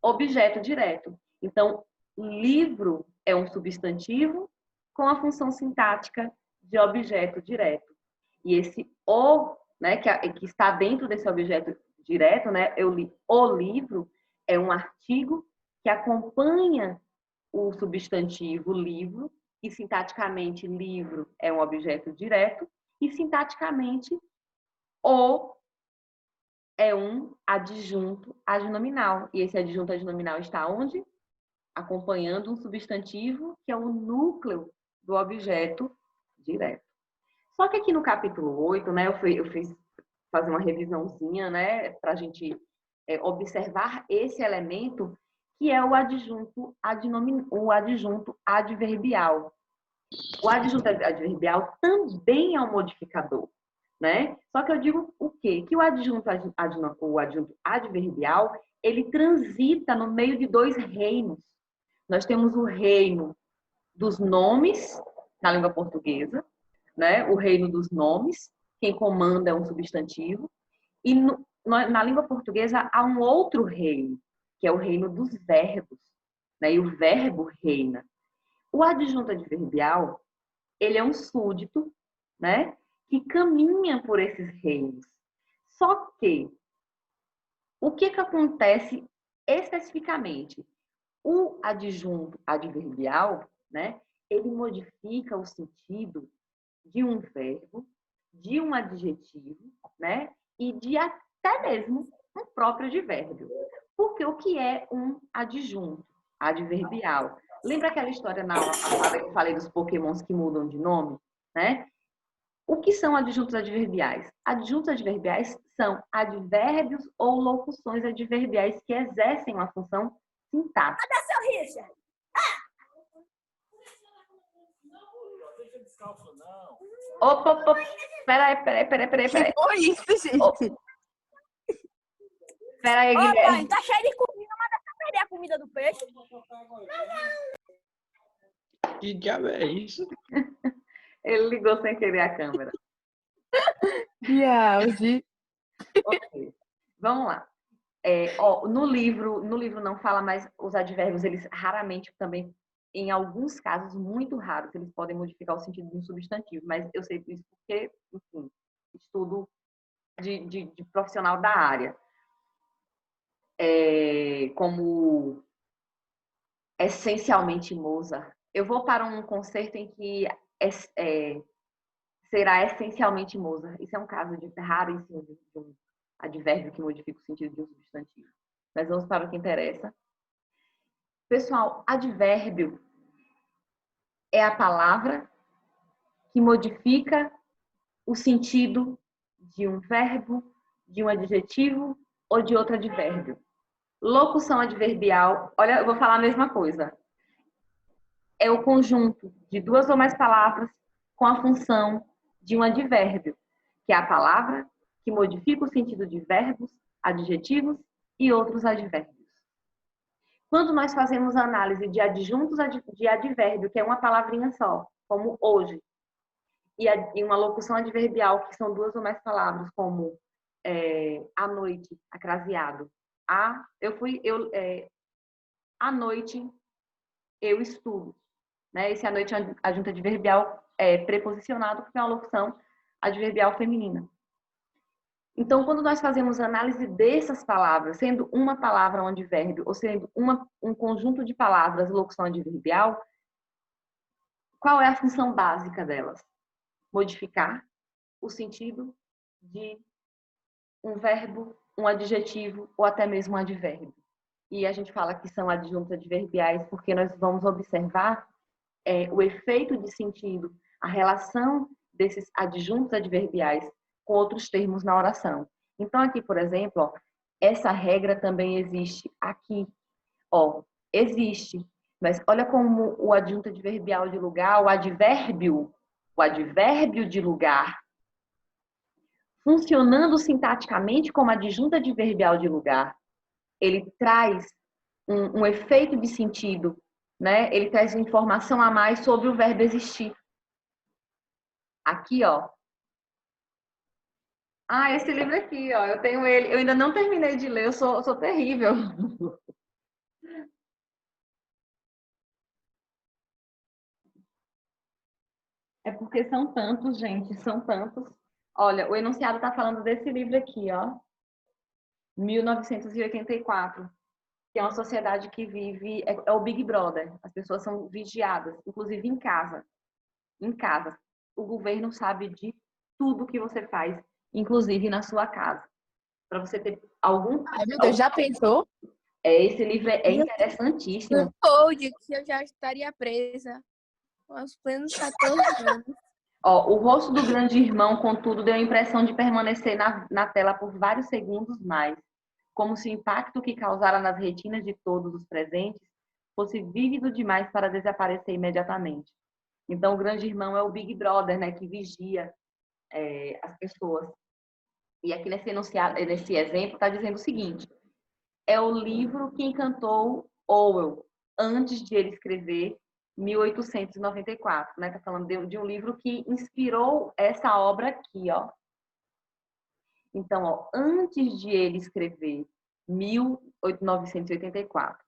objeto direto. Então, livro é um substantivo com a função sintática de objeto direto. E esse o, né, que está dentro desse objeto direto, né, eu li o livro, é um artigo que acompanha o substantivo livro, e sintaticamente livro é um objeto direto, e sintaticamente o é um adjunto adnominal. E esse adjunto adnominal está onde? Acompanhando um substantivo que é o núcleo do objeto direto. Só que aqui no capítulo 8, né, eu fiz fazer uma revisãozinha, né, para a gente observar esse elemento que é o adjunto adverbial. O adjunto adverbial também é um modificador, né? Só que eu digo o quê? Que o adjunto adverbial, ele transita no meio de dois reinos. Nós temos o reino dos nomes na língua portuguesa, né? O reino dos nomes, quem comanda é um substantivo, e na língua portuguesa há um outro reino, que é o reino dos verbos, né? E o verbo reina. O adjunto adverbial, ele é um súdito, né? Que caminha por esses reinos. Só que, o que acontece especificamente? O adjunto adverbial, né? Ele modifica o sentido de um verbo, de um adjetivo, né? E de até mesmo um próprio advérbio. Porque o que é um adjunto adverbial? Lembra aquela história na aula passada que eu falei dos pokémons que mudam de nome, né? O que são adjuntos adverbiais? Adjuntos adverbiais são advérbios ou locuções adverbiais que exercem uma função sintática.
Cadê seu Richard?
Opa. Peraí.
Que foi isso, gente?
Peraí,
Ô,
Guilherme.
mãe, tá cheio de comida, mas dá pra perder a comida do peixe.
Que diabo é isso?
Ele ligou sem querer a câmera.
Auge.
Ok. Vamos lá. No livro não fala, mas os advérbios, eles raramente também, em alguns casos muito raros, eles podem modificar o sentido de um substantivo. Mas eu sei isso porque, enfim, estudo de profissional da área. Como essencialmente Mozart. Eu vou para um concerto em que será essencialmente Mozart. Isso é um caso raríssimo de um advérbio que modifica o sentido de um substantivo. Mas vamos para o que interessa. Pessoal, advérbio, é a palavra que modifica o sentido de um verbo, de um adjetivo ou de outro advérbio. Locução adverbial, olha, eu vou falar a mesma coisa. É o conjunto de duas ou mais palavras com a função de um advérbio, que é a palavra que modifica o sentido de verbos, adjetivos e outros advérbios. Quando nós fazemos análise de adjuntos de advérbio, que é uma palavrinha só, como hoje, e uma locução adverbial, que são duas ou mais palavras, como à noite, acraseado. À noite eu estudo. Né? Esse à noite é adjunto adverbial preposicionado, porque é uma locução adverbial feminina. Então, quando nós fazemos análise dessas palavras, sendo uma palavra um advérbio, ou sendo um conjunto de palavras locução adverbial, qual é a função básica delas? Modificar o sentido de um verbo, um adjetivo ou até mesmo um advérbio. E a gente fala que são adjuntos adverbiais porque nós vamos observar o efeito de sentido, a relação desses adjuntos adverbiais com outros termos na oração. Então, aqui, por exemplo, ó, essa regra também existe aqui. Ó, existe, mas olha como o adjunto adverbial de lugar, o advérbio de lugar, funcionando sintaticamente como adjunto adverbial de lugar, ele traz um efeito de sentido, né? Ele traz informação a mais sobre o verbo existir. Aqui, ó. Esse livro aqui, ó. Eu tenho ele. Eu ainda não terminei de ler. Eu sou terrível. É porque são tantos, gente. São tantos. Olha, o enunciado está falando desse livro aqui, ó. 1984. Que é uma sociedade que vive... É o Big Brother. As pessoas são vigiadas, inclusive em casa. Em casa. O governo sabe de tudo que você faz, inclusive na sua casa. Para você ter algum...
Ai, meu Deus, já pensou?
Esse livro é interessantíssimo.
Hoje que eu já estaria presa aos plenos 14 anos.
Ó, o rosto do grande irmão, contudo, deu a impressão de permanecer na tela por vários segundos mais, como se o impacto que causara nas retinas de todos os presentes fosse vívido demais para desaparecer imediatamente. Então, o grande irmão é o Big Brother, né, que vigia as pessoas. E aqui nesse exemplo está dizendo o seguinte: é o livro que encantou Orwell antes de ele escrever 1894, né? Está falando de um livro que inspirou essa obra aqui, ó. Então, ó, antes de ele escrever 1984.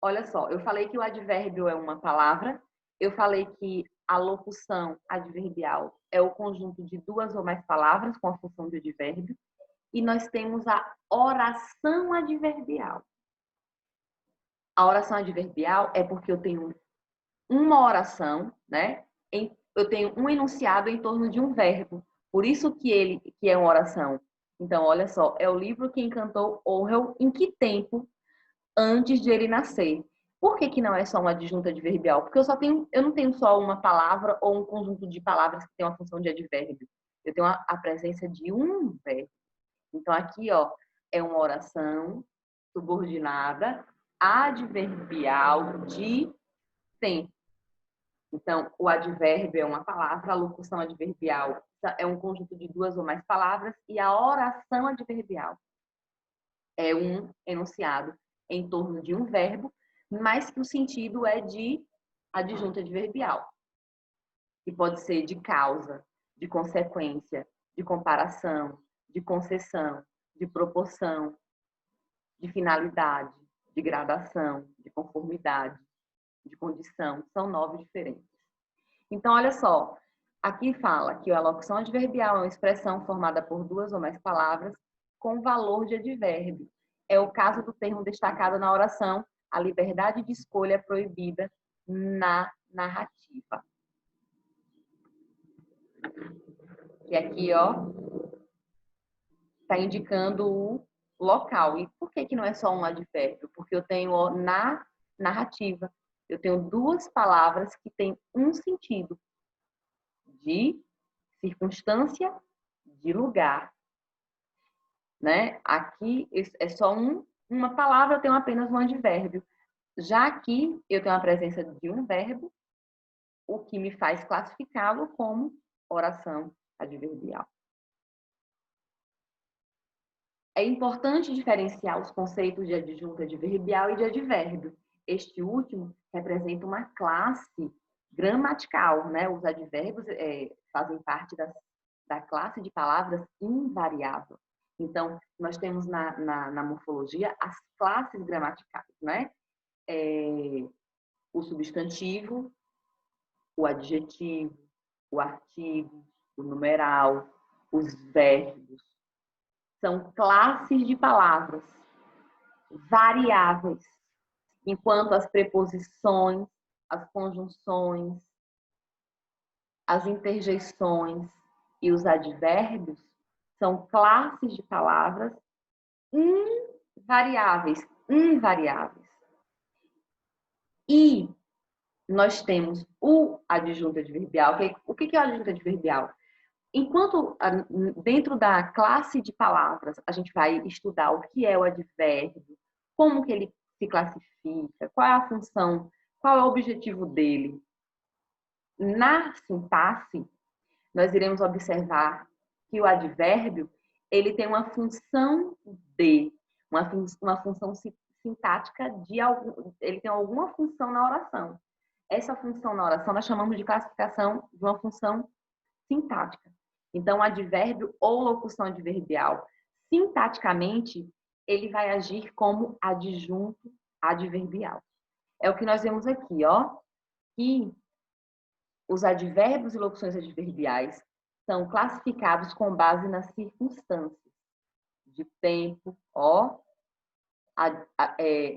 Olha só, eu falei que o advérbio é uma palavra, eu falei que a locução adverbial é o conjunto de duas ou mais palavras com a função de advérbio, e nós temos a oração adverbial. A oração adverbial é porque eu tenho uma oração, né? Eu tenho um enunciado em torno de um verbo. Por isso que é uma oração. Então, olha só, é o livro que encantou Orwell em que tempo antes de ele nascer? Por que não é só uma adjunta adverbial? Porque eu não tenho só uma palavra ou um conjunto de palavras que tem uma função de advérbio. Eu tenho a presença de um verbo. Então, aqui, ó, é uma oração subordinada adverbial de tempo. Então, o advérbio é uma palavra, a locução adverbial é um conjunto de duas ou mais palavras e a oração adverbial é um enunciado em torno de um verbo, mas que o sentido é de adjunto adverbial, que pode ser de causa, de consequência, de comparação, de concessão, de proporção, de finalidade, de gradação, de conformidade, de condição. São 9 diferentes. Então, olha só, aqui fala que a locução adverbial é uma expressão formada por duas ou mais palavras com valor de advérbio. É o caso do termo destacado na oração, a liberdade de escolha é proibida na narrativa. Que aqui, ó, está indicando o local. E por que não é só um advérbio? Porque eu tenho na narrativa. eu tenho duas palavras que têm um sentido: de circunstância, de lugar, né? Aqui é só uma palavra, eu tenho apenas um advérbio. Já aqui, eu tenho a presença de um verbo, o que me faz classificá-lo como oração adverbial. É importante diferenciar os conceitos de adjunto adverbial e de advérbio. Este último representa uma classe gramatical, né? Os advérbios fazem parte da classe de palavras invariável. Então, nós temos na morfologia as classes gramaticais, né? O substantivo, o adjetivo, o artigo, o numeral, os verbos. São classes de palavras variáveis, enquanto as preposições, as conjunções, as interjeições e os advérbios são classes de palavras invariáveis. E nós temos o adjunto adverbial. O que é o adjunto adverbial? Enquanto dentro da classe de palavras a gente vai estudar o que é o advérbio, como que ele se classifica, qual é a função, qual é o objetivo dele. Na sintaxe, nós iremos observar que o advérbio ele tem uma função uma função sintática ele tem alguma função na oração. Essa função na oração nós chamamos de classificação de uma função sintática. Então, advérbio ou locução adverbial, sintaticamente, ele vai agir como adjunto adverbial. É o que nós vemos aqui, ó, que os advérbios e locuções adverbiais são classificados com base nas circunstâncias de tempo, ó,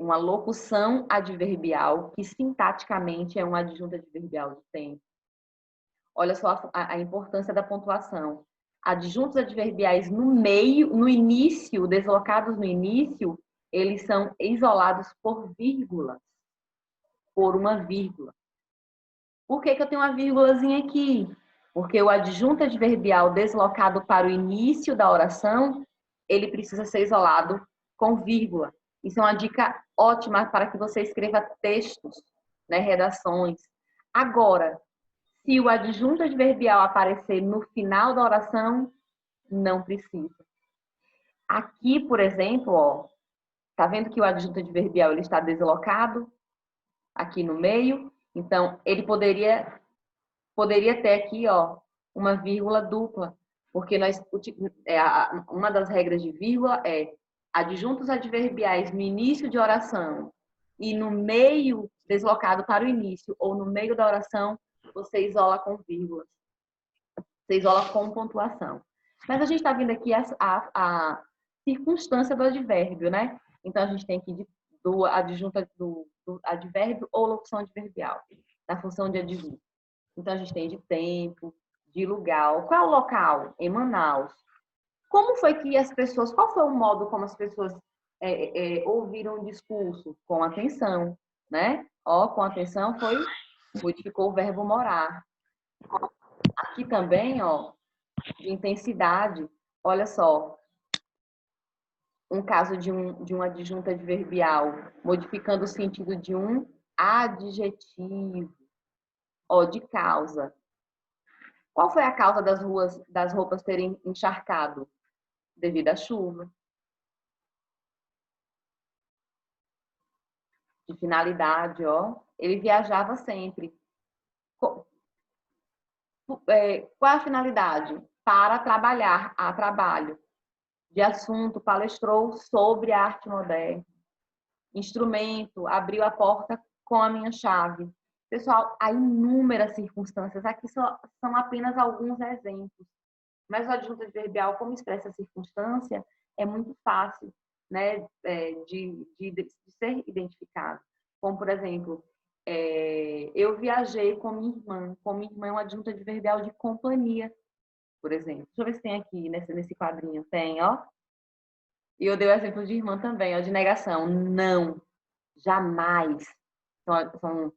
uma locução adverbial que sintaticamente é um adjunto adverbial de tempo. Olha só a importância da pontuação. Adjuntos adverbiais no início, deslocados no início, eles são isolados por vírgulas, por uma vírgula. Por que eu tenho uma vírgulazinha aqui? Porque o adjunto adverbial deslocado para o início da oração, ele precisa ser isolado com vírgula. Isso é uma dica ótima para que você escreva textos, né, redações. Agora, se o adjunto adverbial aparecer no final da oração, não precisa. Aqui, por exemplo, ó, tá vendo que o adjunto adverbial ele está deslocado aqui no meio? Então, ele poderia ter aqui, ó, uma vírgula dupla, porque uma das regras de vírgula é adjuntos adverbiais no início de oração e no meio deslocado para o início ou no meio da oração, você isola com vírgulas. Você isola com pontuação. Mas a gente está vendo aqui a circunstância do advérbio, né? Então, a gente tem aqui do advérbio ou locução adverbial, da função de adjunto. Então, a gente tem de tempo, de lugar. Qual é o local? Em Manaus. Como foi que qual foi o modo como as pessoas ouviram o discurso? Com atenção, né? Ó, com atenção modificou o verbo morar. Aqui também, ó, de intensidade, olha só, um caso de um adjunto adverbial, modificando o sentido de um adjetivo, ó, de causa. Qual foi a causa das roupas terem encharcado? Devido à chuva. De finalidade, ó, ele viajava sempre. Qual a finalidade? Para trabalhar, a trabalho. De assunto, palestrou sobre a arte moderna. Instrumento, abriu a porta com a minha chave. Pessoal, há inúmeras circunstâncias. Aqui são apenas alguns exemplos. Mas o adjunto adverbial, como expressa a circunstância, é muito fácil, né, de ser identificado. Como, por exemplo, eu viajei com minha irmã. Com minha irmã é um adjunto adverbial de companhia, por exemplo. Deixa eu ver se tem aqui nesse quadrinho. Tem, ó. E eu dei o exemplo de irmã também, ó, de negação. Não, jamais. São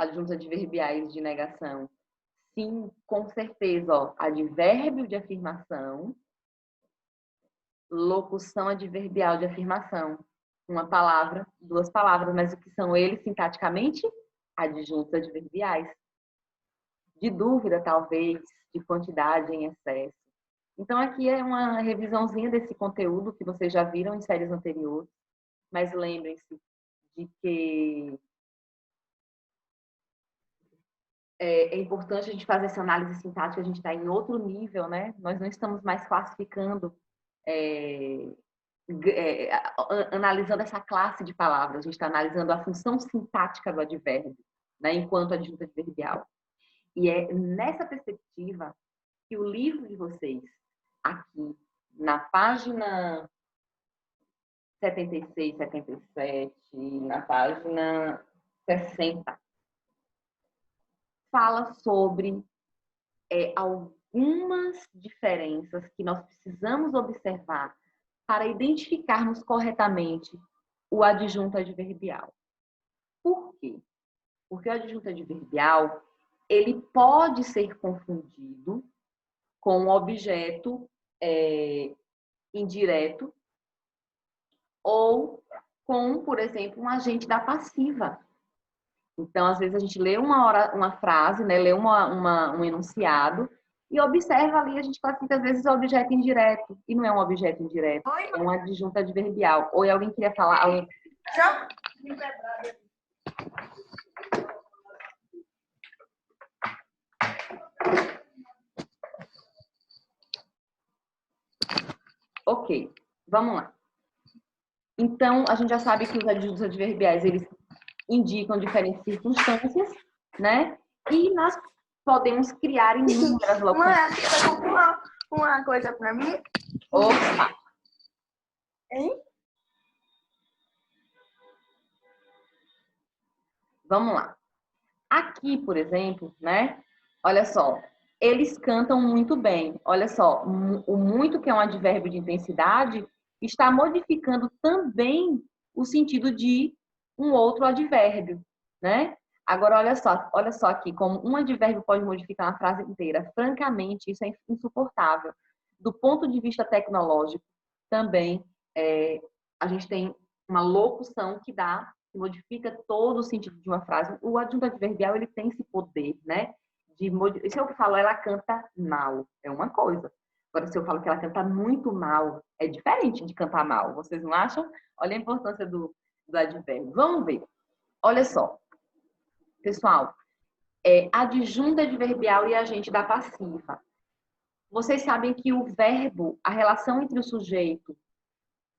adjuntos adverbiais de negação? Sim, com certeza, ó, advérbio de afirmação, locução adverbial de afirmação. Uma palavra, duas palavras, mas o que são eles sintaticamente? Adjuntos adverbiais. De dúvida, talvez, de quantidade em excesso. Então, aqui é uma revisãozinha desse conteúdo que vocês já viram em séries anteriores, mas lembrem-se de que é importante a gente fazer essa análise sintática, a gente está em outro nível, né? Nós não estamos mais classificando, analisando essa classe de palavras, a gente está analisando a função sintática do advérbio, né? Enquanto adjunto adverbial. E é nessa perspectiva que o livro de vocês, aqui, na página 76, 77, na página 60, fala sobre algumas diferenças que nós precisamos observar para identificarmos corretamente o adjunto adverbial. Por quê? Porque o adjunto adverbial, ele pode ser confundido com um objeto indireto ou com, por exemplo, um agente da passiva. Então, às vezes, a gente lê uma frase, né? Lê um enunciado e observa ali, a gente classifica, às vezes, o objeto indireto. E não é um objeto indireto, é um adjunto adverbial. Ou alguém queria falar... Alguém... Ok, vamos lá. Então, a gente já sabe que os adjuntos adverbiais, eles indicam diferentes circunstâncias, né? E nós podemos criar inúmeras locuções.
Você comprou uma coisa pra mim?
Opa!
Hein?
Vamos lá. Aqui, por exemplo, né? Olha só, eles cantam muito bem. Olha só, o muito, que é um advérbio de intensidade, está modificando também o sentido de um outro advérbio, né? Agora, olha só aqui, como um advérbio pode modificar uma frase inteira. Francamente, isso é insuportável. Do ponto de vista tecnológico, também, a gente tem uma locução que modifica todo o sentido de uma frase. O adjunto adverbial, ele tem esse poder, né? Se eu falo, ela canta mal, é uma coisa. Agora, se eu falo que ela canta muito mal, é diferente de cantar mal. Vocês não acham? Olha a importância do advérbio. Vamos ver. Olha só. Pessoal, adjunto adverbial e agente da passiva. Vocês sabem que o verbo, a relação entre o sujeito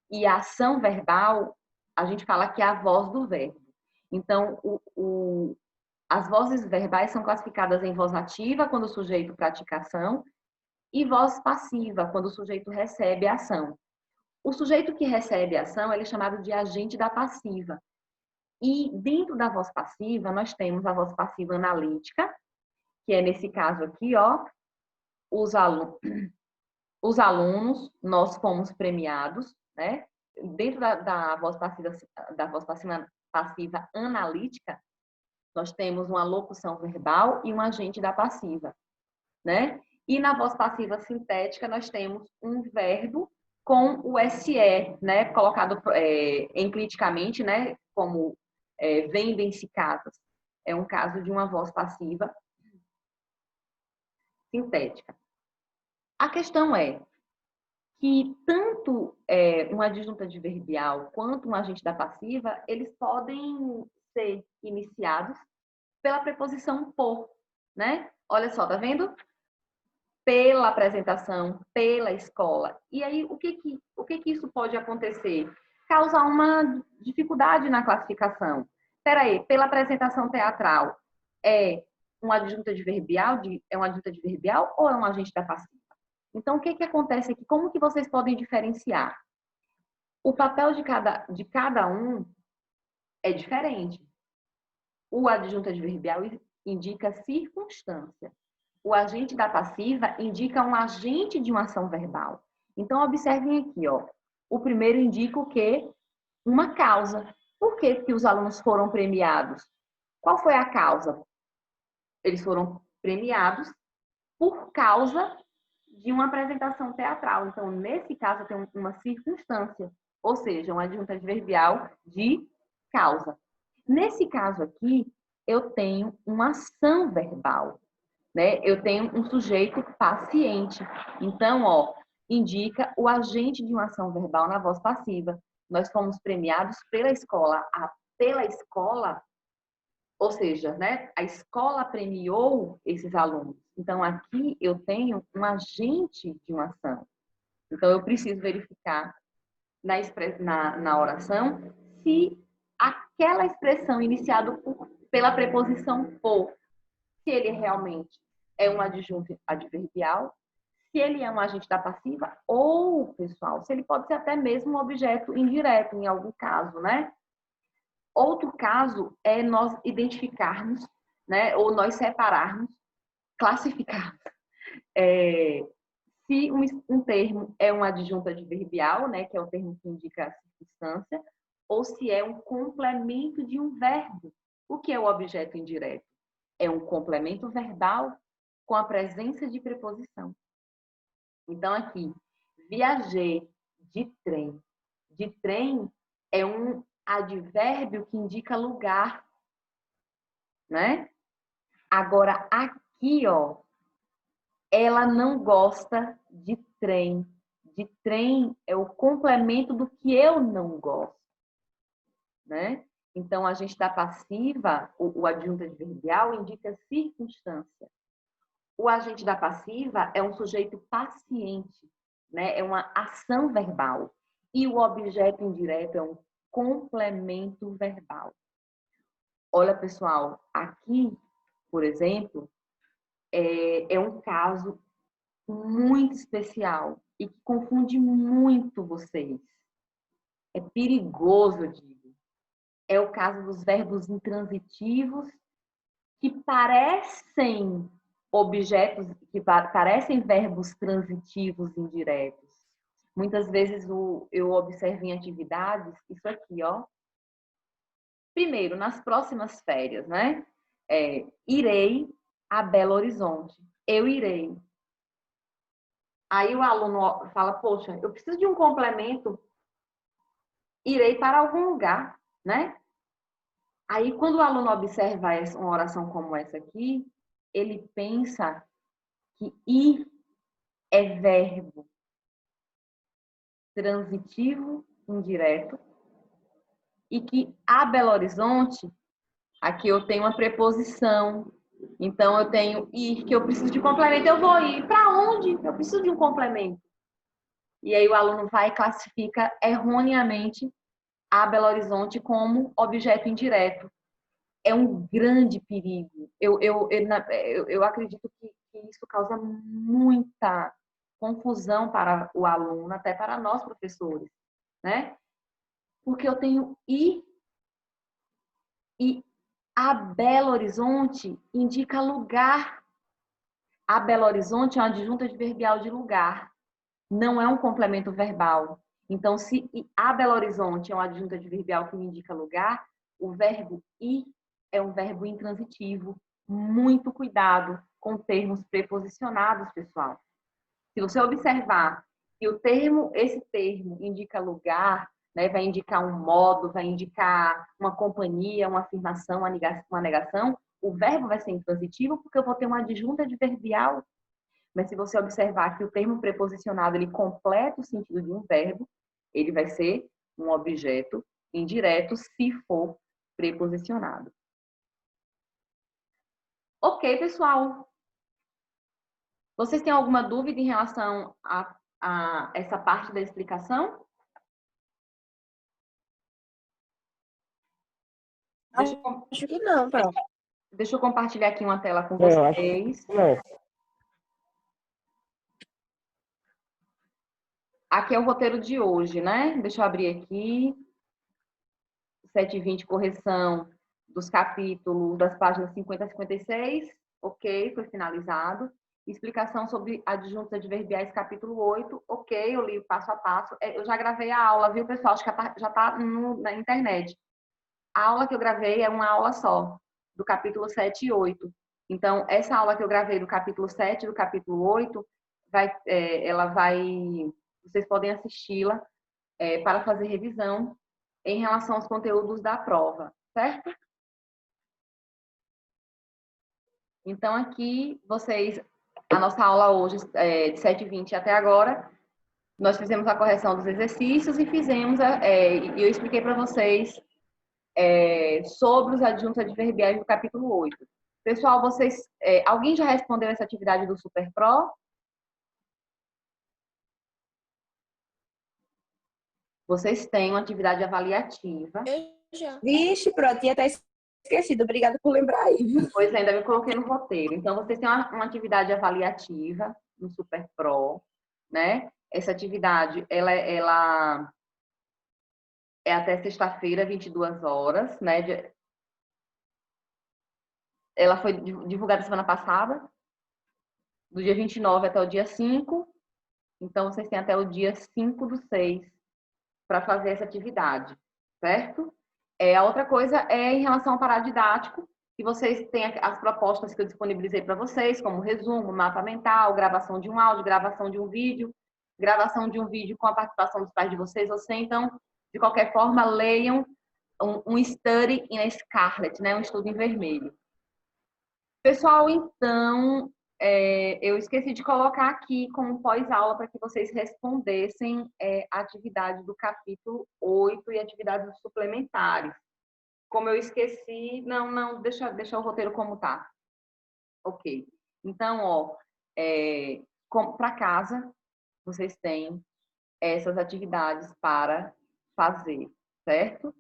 e a ação verbal, a gente fala que é a voz do verbo. Então, as vozes verbais são classificadas em voz ativa, quando o sujeito pratica ação, e voz passiva, quando o sujeito recebe a ação. O sujeito que recebe a ação, ele é chamado de agente da passiva. E dentro da voz passiva, nós temos a voz passiva analítica, que é nesse caso aqui, ó, os alunos, nós fomos premiados, né? Dentro da voz passiva analítica, nós temos uma locução verbal e um agente da passiva, né? E na voz passiva sintética, nós temos um verbo com o SE, né? Colocado encliticamente, né? Como vendem-se casas. É um caso de uma voz passiva sintética. A questão é que tanto um adjunto adverbial quanto um agente da passiva, eles podem ser iniciados pela preposição por, né? Olha só, tá vendo? Pela apresentação, pela escola. E aí, o que isso pode acontecer? Causar uma dificuldade na classificação. Espera aí, pela apresentação teatral, é um adjunto adverbial ou é um agente da passiva? Então, o que acontece aqui? Como que vocês podem diferenciar? O papel de cada um é diferente. O adjunto adverbial indica circunstância. O agente da passiva indica um agente de uma ação verbal. Então, observem aqui, ó. O primeiro indica o quê? Uma causa. Por que os alunos foram premiados? Qual foi a causa? Eles foram premiados por causa de uma apresentação teatral. Então, nesse caso, tem uma circunstância, ou seja, uma adjunta adverbial de causa. Nesse caso aqui, eu tenho uma ação verbal, né? Eu tenho um sujeito paciente. Então, ó, indica o agente de uma ação verbal na voz passiva. Nós fomos premiados pela escola. Pela escola, ou seja, né, a escola premiou esses alunos. Então, aqui eu tenho um agente de uma ação. Então, eu preciso verificar na oração se aquela expressão iniciada pela preposição por, se ele realmente é um adjunto adverbial, se ele é um agente da passiva, ou, pessoal, se ele pode ser até mesmo um objeto indireto, em algum caso, né? Outro caso é nós identificarmos, né, ou nós separarmos, classificarmos, se um termo é um adjunto adverbial, né, que é o termo que indica a circunstância, ou se é um complemento de um verbo. O que é o objeto indireto? É um complemento verbal com a presença de preposição. Então, aqui, viajei de trem. De trem é um advérbio que indica lugar, né? Agora, aqui, ó, ela não gosta de trem. De trem é o complemento do que eu não gosto, né? Então, a gente da passiva, o adjunto adverbial indica circunstância. O agente da passiva é um sujeito paciente, né? É uma ação verbal. E o objeto indireto é um complemento verbal. Olha, pessoal, aqui, por exemplo, é um caso muito especial e que confunde muito vocês. É perigoso, eu digo. É o caso dos verbos intransitivos que parecem objetos, que parecem verbos transitivos indiretos. Muitas vezes eu observo em atividades isso aqui, ó. Primeiro, nas próximas férias, né? Irei a Belo Horizonte. Eu irei. Aí o aluno fala, poxa, eu preciso de um complemento. Irei para algum lugar, né? Aí, quando o aluno observa uma oração como essa aqui, ele pensa que ir é verbo transitivo indireto e que a Belo Horizonte, aqui eu tenho uma preposição. Então, eu tenho ir, que eu preciso de complemento. Eu vou ir. Para onde? Eu preciso de um complemento. E aí o aluno vai e classifica erroneamente a Belo Horizonte como objeto indireto. É um grande perigo. Eu acredito que isso causa muita confusão para o aluno, até para nós professores, né? Porque eu tenho ir e a Belo Horizonte indica lugar. A Belo Horizonte é uma adjunta adverbial de lugar, não é um complemento verbal. Então, se a Belo Horizonte é uma adjunta adverbial que me indica lugar, o verbo ir é um verbo intransitivo. Muito cuidado com termos preposicionados, pessoal. Se você observar que esse termo indica lugar, né, vai indicar um modo, vai indicar uma companhia, uma afirmação, uma negação, o verbo vai ser intransitivo porque eu vou ter uma adjunta adverbial. Mas se você observar que o termo preposicionado ele completa o sentido de um verbo, ele vai ser um objeto indireto se for preposicionado. Ok, pessoal. Vocês têm alguma dúvida em relação a essa parte da explicação?
Acho que não, Paulo.
Deixa eu compartilhar aqui uma tela com vocês. Aqui é o roteiro de hoje, né? Deixa eu abrir aqui. 7h20, correção dos capítulos, das páginas 50 a 56. Ok, foi finalizado. Explicação sobre adjuntos adverbiais, capítulo 8. Ok, eu li o passo a passo. Eu já gravei a aula, viu, pessoal? Acho que já está na internet. A aula que eu gravei é uma aula só, do capítulo 7 e 8. Então, essa aula que eu gravei do capítulo 7 e do capítulo 8, vocês podem assisti-la para fazer revisão em relação aos conteúdos da prova, certo? Então, aqui, a nossa aula hoje, de 7h20 até agora, nós fizemos a correção dos exercícios e eu expliquei para vocês sobre os adjuntos adverbiais do capítulo 8. Pessoal, alguém já respondeu essa atividade do Super Pro? Vocês têm uma atividade avaliativa.
Vixe, pronto, tinha até esquecido. Obrigada por lembrar aí.
Pois ainda me coloquei no roteiro. Então, vocês têm uma atividade avaliativa no Super Pro, né? Essa atividade, ela é até sexta-feira, 22 horas, né? Ela foi divulgada semana passada, do dia 29 até o dia 5. Então, vocês têm até o dia 5/6 para fazer essa atividade, certo? A outra coisa é em relação ao paradidático, que vocês têm as propostas que eu disponibilizei para vocês, como resumo, mapa mental, gravação de um áudio, gravação de um vídeo com a participação dos pais de vocês. Então, de qualquer forma, leiam um Study in Scarlet, né? Um estudo em vermelho. Pessoal, então, eu esqueci de colocar aqui como pós-aula para que vocês respondessem a atividade do capítulo 8 e atividades suplementares. Como eu esqueci, não, deixa o roteiro como tá. Ok. Então, para casa, vocês têm essas atividades para fazer, certo?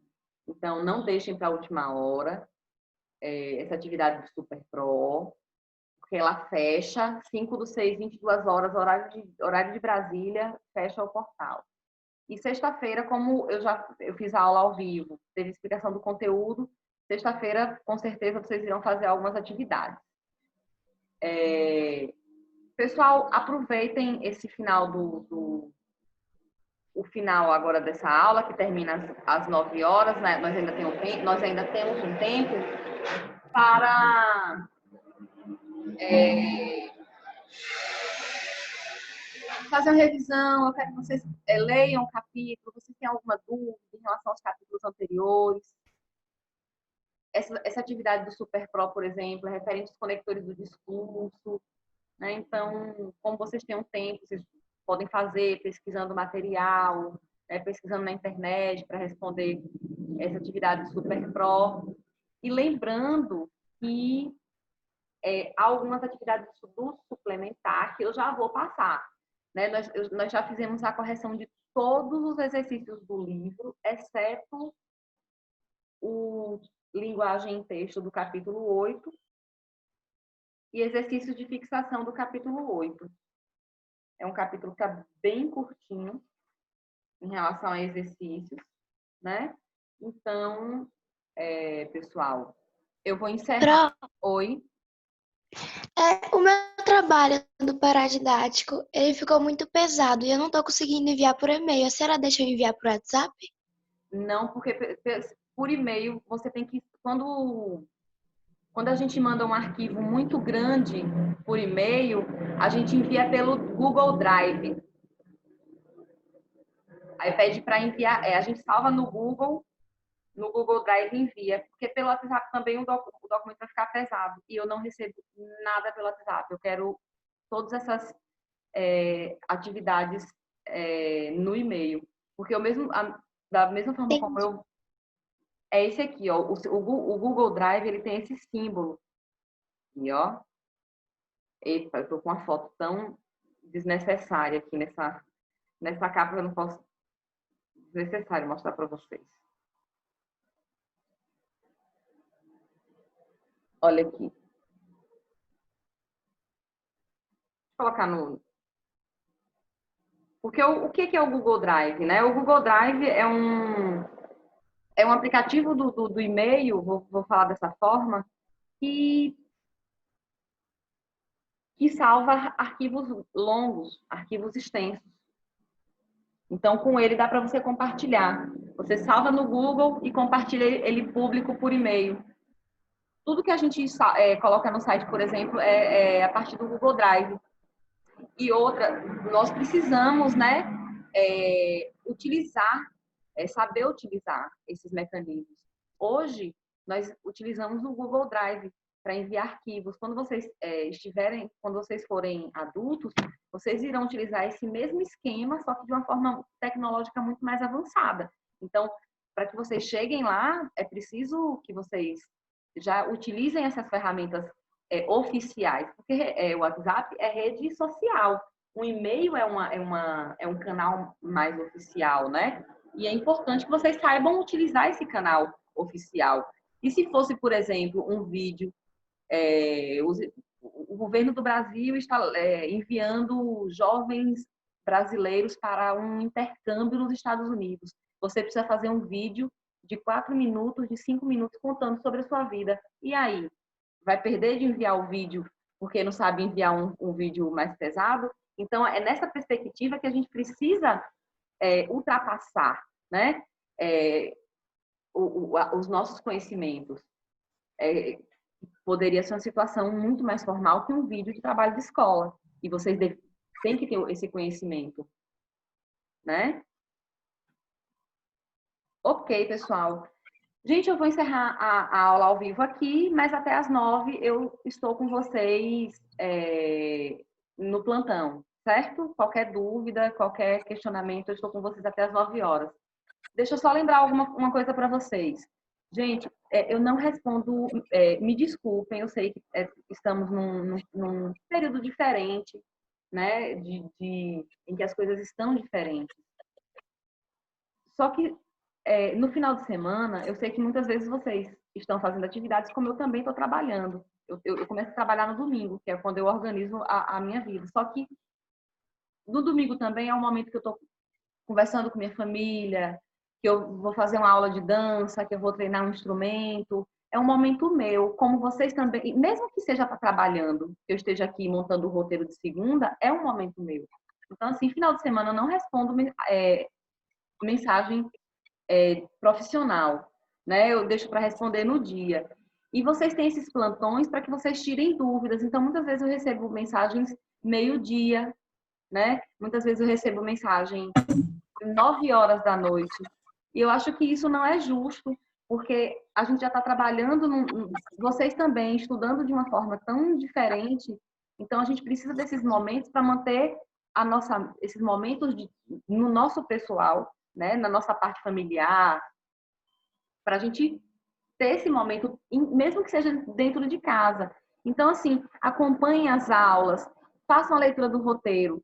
Então, não deixem para a última hora essa atividade do Super Pro, porque ela fecha 5/6, 22 horas, horário de Brasília, fecha o portal. E sexta-feira, como eu fiz a aula ao vivo, teve explicação do conteúdo, sexta-feira, com certeza, vocês irão fazer algumas atividades. Pessoal, aproveitem esse final o final agora dessa aula, que termina às 9 horas, né? Nós ainda temos um tempo para fazer uma revisão. Eu quero que vocês leiam o capítulo. Vocês têm alguma dúvida em relação aos capítulos anteriores? Essa atividade do Super Pro, por exemplo, é referente aos conectores do discurso, né? Então, como vocês têm um tempo, vocês podem fazer pesquisando material, pesquisando na internet para responder essa atividade do Super Pro. E lembrando que algumas atividades do suplementar que eu já vou passar, né? Nós já fizemos a correção de todos os exercícios do livro, exceto o linguagem em texto do capítulo 8 e exercícios de fixação do capítulo 8. É um capítulo que está bem curtinho em relação a exercícios, né? Então, pessoal, eu vou encerrar. Oi?
O meu trabalho do paradidático, ele ficou muito pesado e eu não estou conseguindo enviar por e-mail. A senhora deixa eu enviar por WhatsApp?
Não, porque por e-mail você tem que... Quando a gente manda um arquivo muito grande por e-mail, a gente envia pelo Google Drive. Aí pede para enviar, a gente salva no Google Drive e envia, porque pelo WhatsApp também o documento vai ficar pesado e eu não recebo nada pelo WhatsApp. Eu quero todas essas atividades no e-mail, porque da mesma forma como eu... É esse aqui, ó, o Google Drive, ele tem esse símbolo. E, ó, eita, eu tô com uma foto tão desnecessária aqui nessa capa, eu não posso... Desnecessário mostrar para vocês. Olha aqui. Vou colocar no... Porque o que é o Google Drive, né? O Google Drive é um aplicativo do e-mail, vou falar dessa forma, que salva arquivos longos, arquivos extensos. Então, com ele dá para você compartilhar. Você salva no Google e compartilha ele público por e-mail. Tudo que a gente coloca no site, por exemplo, é a partir do Google Drive. E outra, nós precisamos, né, saber utilizar esses mecanismos. Hoje, nós utilizamos o Google Drive para enviar arquivos. Quando vocês quando vocês forem adultos, vocês irão utilizar esse mesmo esquema, só que de uma forma tecnológica muito mais avançada. Então, para que vocês cheguem lá, é preciso que vocês já utilizem essas ferramentas oficiais, porque o WhatsApp é rede social, o e-mail é um canal mais oficial, né? E é importante que vocês saibam utilizar esse canal oficial. E se fosse, por exemplo, um vídeo, o governo do Brasil está enviando jovens brasileiros para um intercâmbio nos Estados Unidos. Você precisa fazer um vídeo de 4 minutos, de 5 minutos, contando sobre a sua vida. E aí? Vai perder de enviar o vídeo porque não sabe enviar um vídeo mais pesado? Então, é nessa perspectiva que a gente precisa ultrapassar, né? Os nossos conhecimentos. Poderia ser uma situação muito mais formal que um vídeo de trabalho de escola. E vocês têm que ter esse conhecimento, né? Ok, pessoal. Gente, eu vou encerrar a aula ao vivo aqui, mas até às 9 eu estou com vocês no plantão, certo? Qualquer dúvida, qualquer questionamento, eu estou com vocês até às 9 horas. Deixa eu só lembrar uma coisa para vocês. Gente, eu não respondo, me desculpem, eu sei que estamos num período diferente, né? Em que as coisas estão diferentes. Só que no final de semana, eu sei que muitas vezes vocês estão fazendo atividades como eu também estou trabalhando. Eu começo a trabalhar no domingo, que é quando eu organizo a minha vida. Só que no domingo também é um momento que eu estou conversando com minha família, que eu vou fazer uma aula de dança, que eu vou treinar um instrumento. É um momento meu, como vocês também, mesmo que seja trabalhando, que eu esteja aqui montando o roteiro de segunda, é um momento meu. Então, assim, final de semana eu não respondo mensagem profissional, né? Eu deixo para responder no dia. E vocês têm esses plantões para que vocês tirem dúvidas. Então, muitas vezes eu recebo mensagens meio-dia, né? Muitas vezes eu recebo mensagem 9 horas da noite. E eu acho que isso não é justo, porque a gente já está trabalhando, vocês também, estudando de uma forma tão diferente. Então, a gente precisa desses momentos para manter esses momentos no nosso pessoal, né? Na nossa parte familiar, para a gente ter esse momento, mesmo que seja dentro de casa. Então, assim, acompanhem as aulas, façam a leitura do roteiro.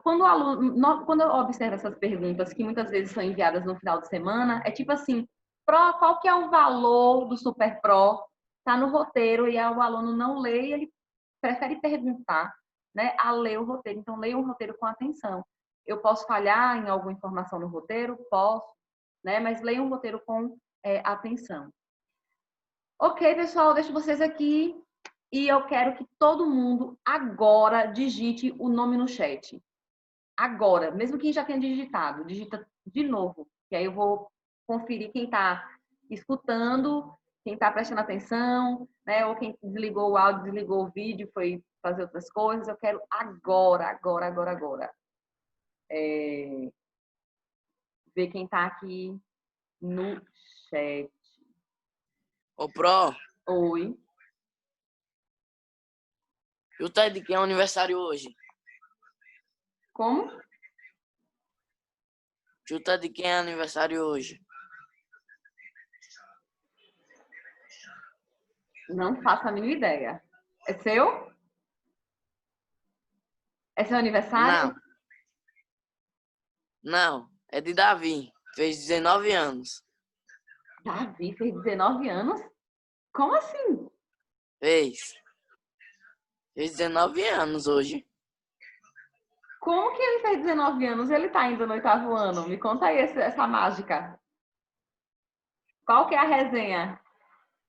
Quando quando eu observo essas perguntas, que muitas vezes são enviadas no final de semana, é tipo assim, qual que é o valor do Super Pro? Está no roteiro e o aluno não lê e ele prefere perguntar, né, a ler o roteiro. Então, leia o roteiro com atenção. Eu posso falhar em alguma informação no roteiro? Posso, né, mas leia o roteiro com atenção. Ok, pessoal, deixo vocês aqui e eu quero que todo mundo agora digite o nome no chat. Agora, mesmo quem já tenha digitado, digita de novo, que aí eu vou conferir quem está escutando, quem está prestando atenção, né? Ou quem desligou o áudio, desligou o vídeo, foi fazer outras coisas. Eu quero agora. Ver quem está aqui no chat.
Ô, Pro,
Oi.
chuta aí de quem é o aniversário hoje?
Como?
Chuta de quem é aniversário hoje?
Não faço a mínima ideia. É seu? É seu aniversário?
Não, é de Davi. Fez 19 anos.
Davi fez 19 anos? Como assim?
Fez 19 anos hoje.
Como que ele fez 19 anos? Ele tá ainda no 8º ano. Me conta aí essa mágica. Qual que é a resenha?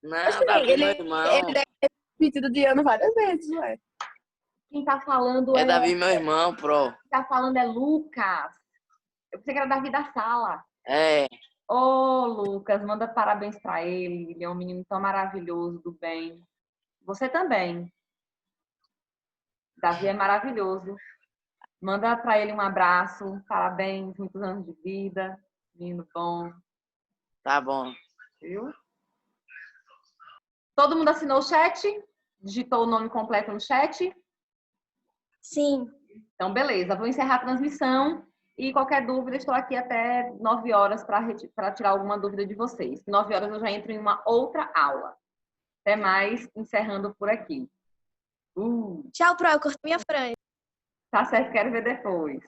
Não,
Assim,
Davi, meu
ele
irmão.
deve ter repetido de ano várias vezes, ué.
Quem tá falando
É Davi, meu irmão, Pro.
Quem tá falando é Lucas. Eu pensei que era Davi da sala.
É.
Ô, Lucas, manda parabéns para ele. Ele é um menino tão maravilhoso, do bem. Você também. Davi é maravilhoso. Manda para ele um abraço. Parabéns, muitos anos de vida. Menino bom.
Tá bom.
Viu? Todo mundo assinou o chat? Digitou o nome completo no chat?
Sim.
Então, beleza. Vou encerrar a transmissão. E qualquer dúvida, estou aqui até 9 horas para tirar alguma dúvida de vocês. 9 horas eu já entro em uma outra aula. Até mais, encerrando por aqui.
Tchau, Pro, eu cortei minha franja.
Tá certo, quero ver depois.